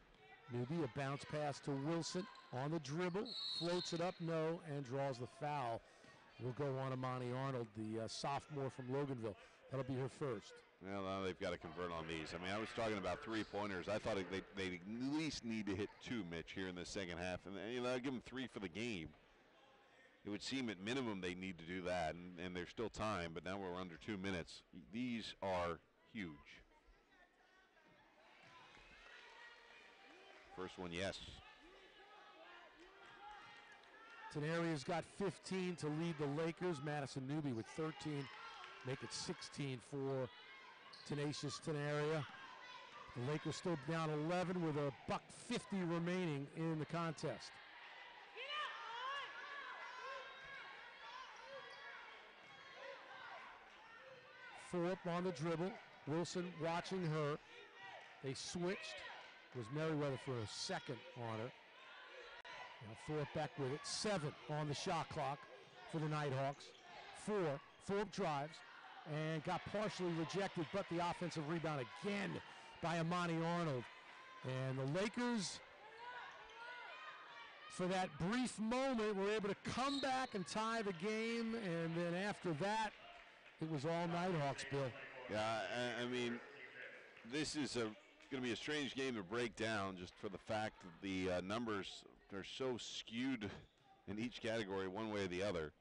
S1: Newby, a bounce pass to Wilson on the dribble, floats it up, no, and draws the foul. Will go on Amani Arnold, the sophomore from Loganville. That'll be her first.
S2: Well, now they've got to convert on these. I mean, I was talking about three-pointers. I thought they at least need to hit two, Mitch, here in the second half. And I'll give them 3 for the game. It would seem at minimum they need to do that, and there's still time, but now we're under 2 minutes. These are huge. First one, yes.
S1: Tenaria's got 15 to lead the Lakers. Madison Newby with 13. Make it 16 for tenacious Tenaria. The Lakers still down 11 with a $1.50 remaining in the contest. Thorpe on the dribble. Wilson watching her. They switched. It was Merriweather for a second on her. Now Thorpe back with it. 7 on the shot clock for the Nighthawks. 4. Thorpe drives and got partially rejected, but the offensive rebound again by Amani Arnold. And the Lakers, for that brief moment, were able to come back and tie the game, and then after that, it was all Nighthawks, Bill.
S2: Yeah, I mean, this is going to be a strange game to break down just for the fact that the numbers are so skewed in each category one way or the other.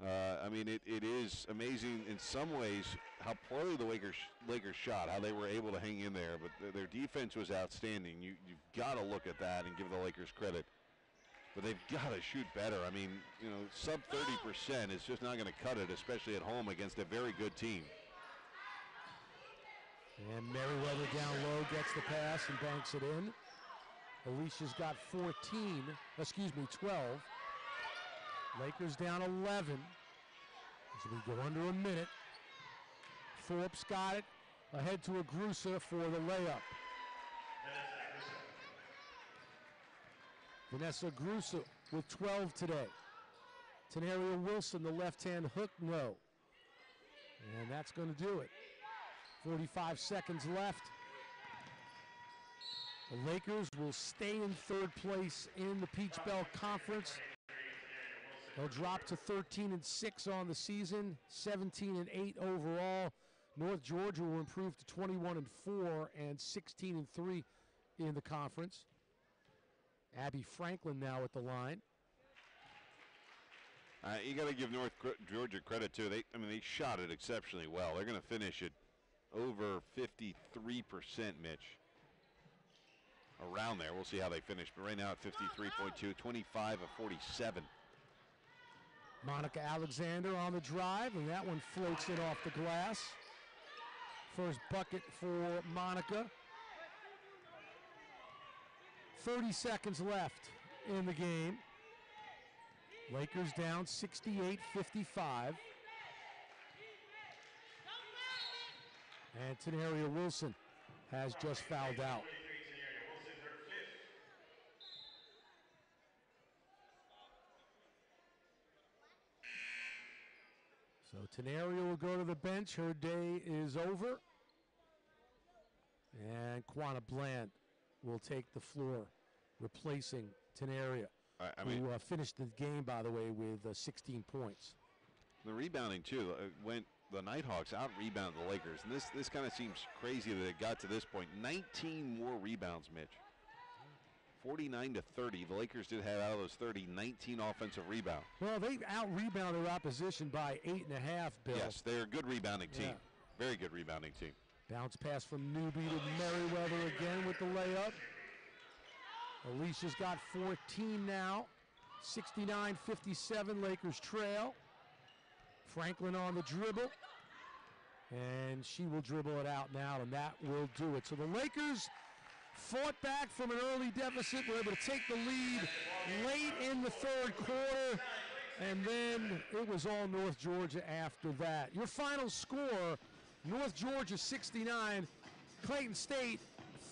S2: I mean, it is amazing in some ways how poorly the Lakers shot, how they were able to hang in there, but their defense was outstanding. You've got to look at that and give the Lakers credit. But they've got to shoot better. I mean, sub 30% is just not going to cut it, especially at home against a very good team.
S1: And Merriweather down low gets the pass and banks it in. Alicia's got 12. Lakers down 11 as we go under a minute. Thorpe's got it ahead to Agrusa for the layup. Vanessa Agrusa with 12 today. Tenaria Wilson, the left-hand hook, no. And that's going to do it. 45 seconds left. The Lakers will stay in third place in the Peach Belt Conference. They'll drop to 13-6 on the season, 17-8 overall. North Georgia will improve to 21-4 and 16-3 in the conference. Abby Franklin now at the line.
S2: You got to give North Georgia credit too. They shot it exceptionally well. They're going to finish it over 53%, Mitch. Around there, we'll see how they finish. But right now at 53.2, 25 of 47.
S1: Monica Alexander on the drive, and that one floats in off the glass. First bucket for Monica. 30 seconds left in the game. Lakers down 68-55. And Tenaria Wilson has just fouled out. So Tenaria will go to the bench. Her day is over. And Quanah Bland will take the floor, replacing Tenaria, who finished the game, by the way, with 16 points.
S2: The rebounding, too, the Nighthawks out-rebounded the Lakers, and this kind of seems crazy that it got to this point. 19 more rebounds, Mitch. 49-30. The Lakers did have out of those 30, 19 offensive rebounds.
S1: Well, they out-rebounded opposition by 8.5, Bill.
S2: Yes, they're a good rebounding team. Very good rebounding team.
S1: Bounce pass from Newby to Merriweather again with the layup. Alicia's got 14 now. 69-57, Lakers trail. Franklin on the dribble. And she will dribble it out now, and that will do it. So the Lakers fought back from an early deficit, were able to take the lead late in the third quarter, and then it was all North Georgia after that. Your final score, North Georgia 69, Clayton State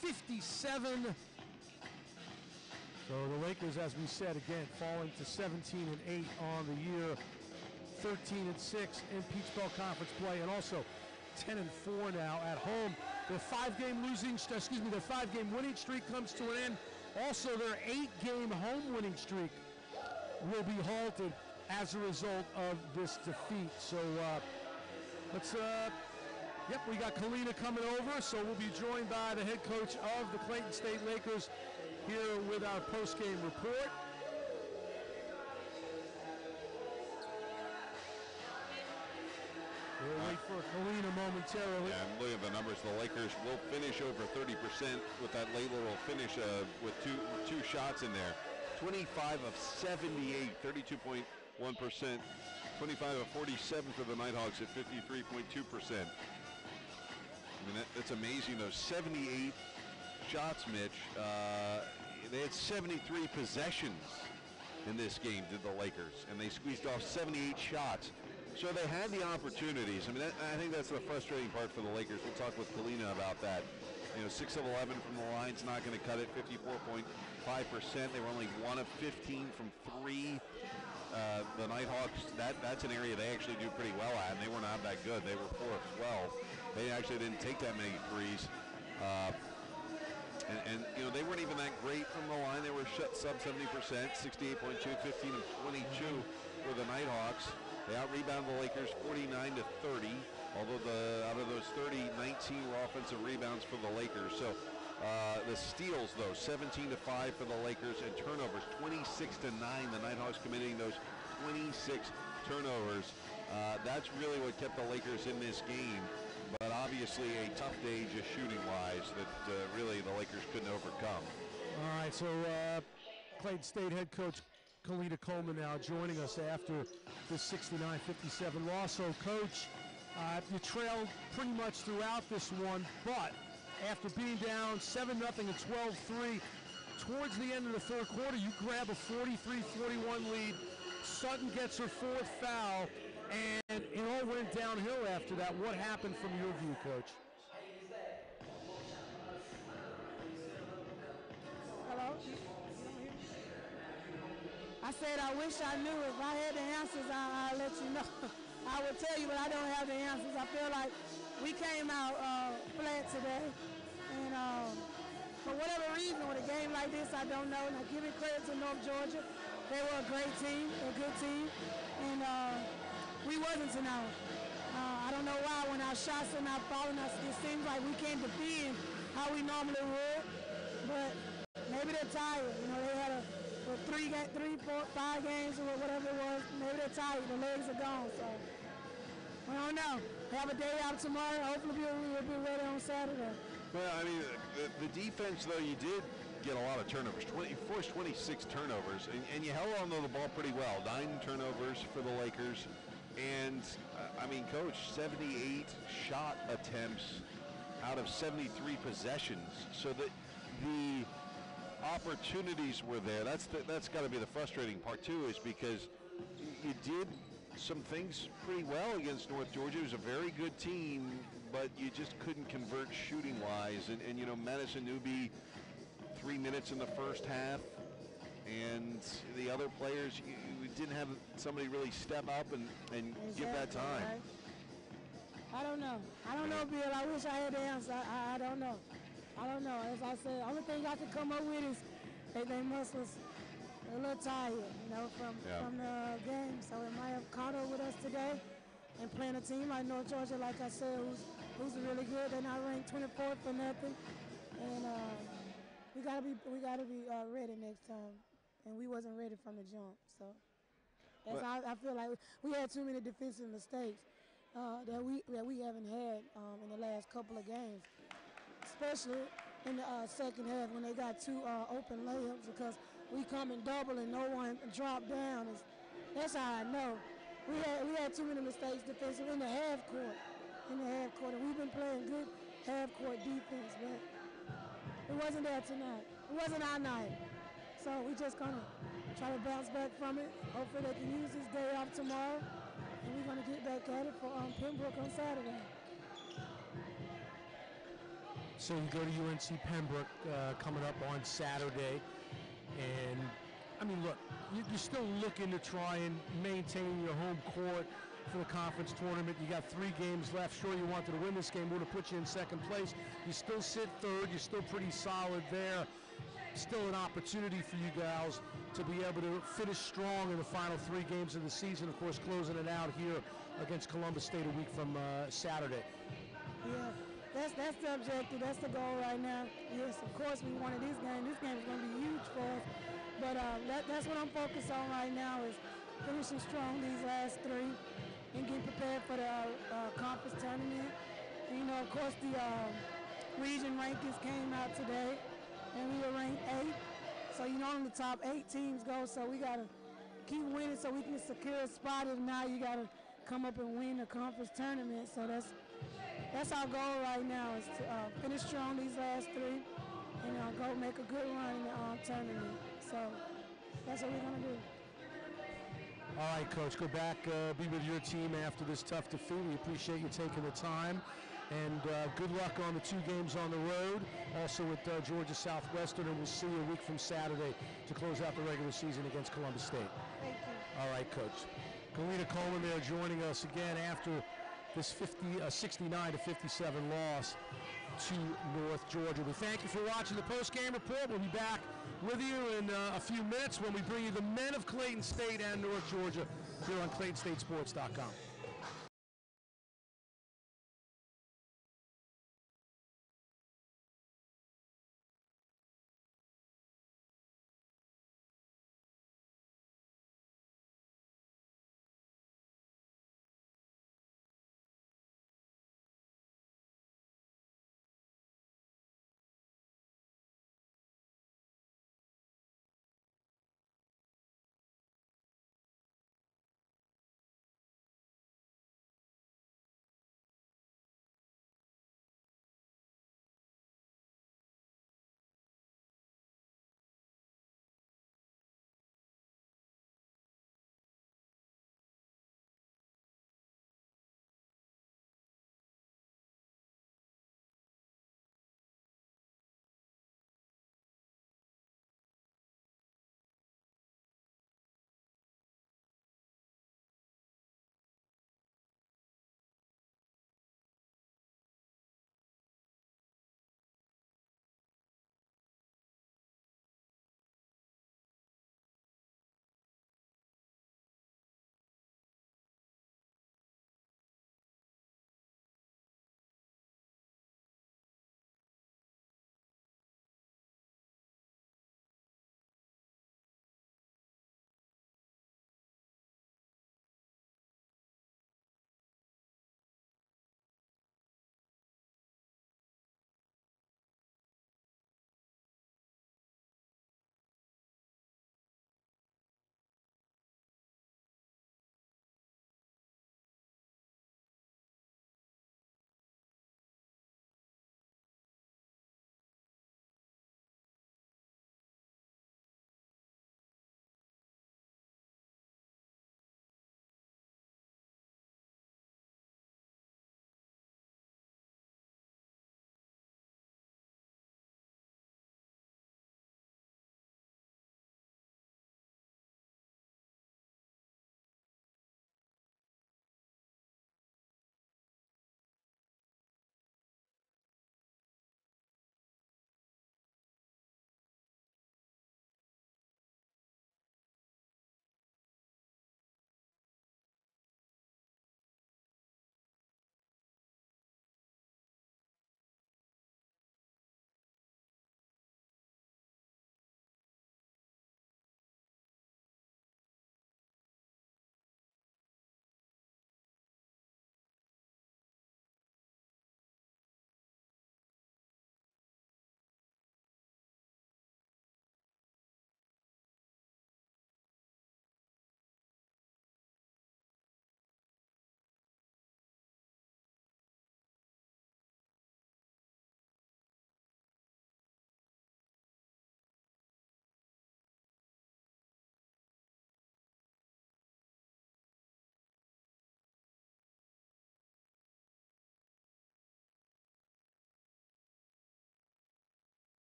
S1: 57. So the Lakers, as we said, again, falling to 17-8 on the year, 13-6 in Peach Belt Conference play, and also 10-4 now at home. Their five-game winning streak comes to an end. Also, their 8-game home winning streak will be halted as a result of this defeat. So we got Kalina coming over, so we'll be joined by the head coach of the Clayton State Lakers here with our post-game report. We'll wait for Kalina momentarily.
S2: And look at the numbers. The Lakers will finish over 30% with that late little finish with two shots in there. 25 of 78, 32.1%. 25 of 47 for the Nighthawks at 53.2%. I mean, that's amazing. Those 78 shots, Mitch. They had 73 possessions in this game, did the Lakers, and they squeezed off 78 shots. So they had the opportunities. I mean, I think that's the frustrating part for the Lakers. We'll talk with Kalina about that. 6 of 11 from the line's not going to cut it, 54.5%. They were only 1 of 15 from 3. The Nighthawks, that's an area they actually do pretty well at, and they were not that good. They were 4 of 12. They actually didn't take that many threes. And they weren't even that great from the line. They were sub 70%, 68.2, 15 of 22 for the Nighthawks. They out-rebounded the Lakers 49-30, although out of those 30, 19 were offensive rebounds for the Lakers. So the steals, though, 17-5 for the Lakers, and turnovers, 26-9. The Nighthawks committing those 26 turnovers. That's really what kept the Lakers in this game. But obviously a tough day just shooting-wise that really the Lakers couldn't overcome.
S1: All right, so Clayton State head coach Kalina Coleman now joining us after this 69-57 loss. So, Coach, you trailed pretty much throughout this one, but after being down 7-0 and 12-3, towards the end of the third quarter, you grab a 43-41 lead. Sutton gets her 4th foul, and it all went downhill after that. What happened from your view, Coach?
S3: Hello? I said I wish I knew. If I had the answers, I'll let you know. I would tell you, but I don't have the answers. I feel like we came out flat today. And for whatever reason, with a game like this, I don't know. And I give it credit to North Georgia. They were a great team, a good team. And we wasn't tonight. I don't know why. When our shots are not falling, it seems like we can't defend how we normally would. But maybe they're tired. They had 3, 4, 5 games or whatever it was. Maybe they're tired. The legs are gone. So I don't know. Have a day out tomorrow. Hopefully we'll be ready on Saturday.
S2: Well, I mean, the defense, though, you did get a lot of turnovers. You forced 26 turnovers, and you held on to the ball pretty well. 9 turnovers for the Lakers. And, I mean, Coach, 78 shot attempts out of 73 possessions. So that the opportunities were there. That's got to be the frustrating part, too, is because you did some things pretty well against North Georgia. It was a very good team, but you just couldn't convert shooting-wise. And Madison Newby, 3 minutes in the first half, and the other players, you didn't have somebody really step up and give that time.
S3: Right. I don't know, Bill. I wish I had the answer. I don't know. As I said, the only thing I could come up with is they must was a little tired, from the game. So it might have caught up with us today. And playing a team like North Georgia, like I said, who's really good. They're not ranked 24th for nothing. And we gotta be ready next time. And we wasn't ready from the jump. So I feel like we had too many defensive mistakes that we haven't had in the last couple of games, especially in the second half when they got 2 open layups because we come in double and no one dropped down. That's how I know. We had too many mistakes defensively in the half court. And we've been playing good half court defense, but it wasn't there tonight. It wasn't our night. So we just gonna try to bounce back from it. Hopefully they can use this day off tomorrow, and we're gonna get back at it for Pembroke on Saturday.
S1: So you go to UNC Pembroke coming up on Saturday. And, I mean, look, you're still looking to try and maintain your home court for the conference tournament. You got 3 games left. Sure, you wanted to win this game. We're going to put you in second place. You still sit third. You're still pretty solid there. Still an opportunity for you gals to be able to finish strong in the final 3 games of the season. Of course, closing it out here against Columbus State a week from Saturday.
S3: Yeah, that's the objective. That's the goal right now. Yes, of course, we wanted this game. This game is going to be huge for us. But that's what I'm focused on right now is finishing strong these last 3 and getting prepared for the conference tournament. And, you know, of course, the region rankings came out today, and we were ranked 8th. So, you know, only the top 8 teams go, so we got to keep winning so we can secure a spot. If not, you got to come up and win the conference tournament. So that's our goal right now is to finish strong these last 3 and go make a good run in the tournament. So that's what we're going to do.
S1: All right, Coach, go back, be with your team after this tough defeat. We appreciate you taking the time. And good luck on the 2 games on the road, also with Georgia Southwestern, and we'll see you a week from Saturday to close out the regular season against Columbus State.
S3: Thank you.
S1: All right, Coach. Galena Coleman there joining us again after this 69-57 loss to North Georgia. We thank you for watching the post-game report. We'll be back with you in a few minutes when we bring you the men of Clayton State and North Georgia here on ClaytonStateSports.com.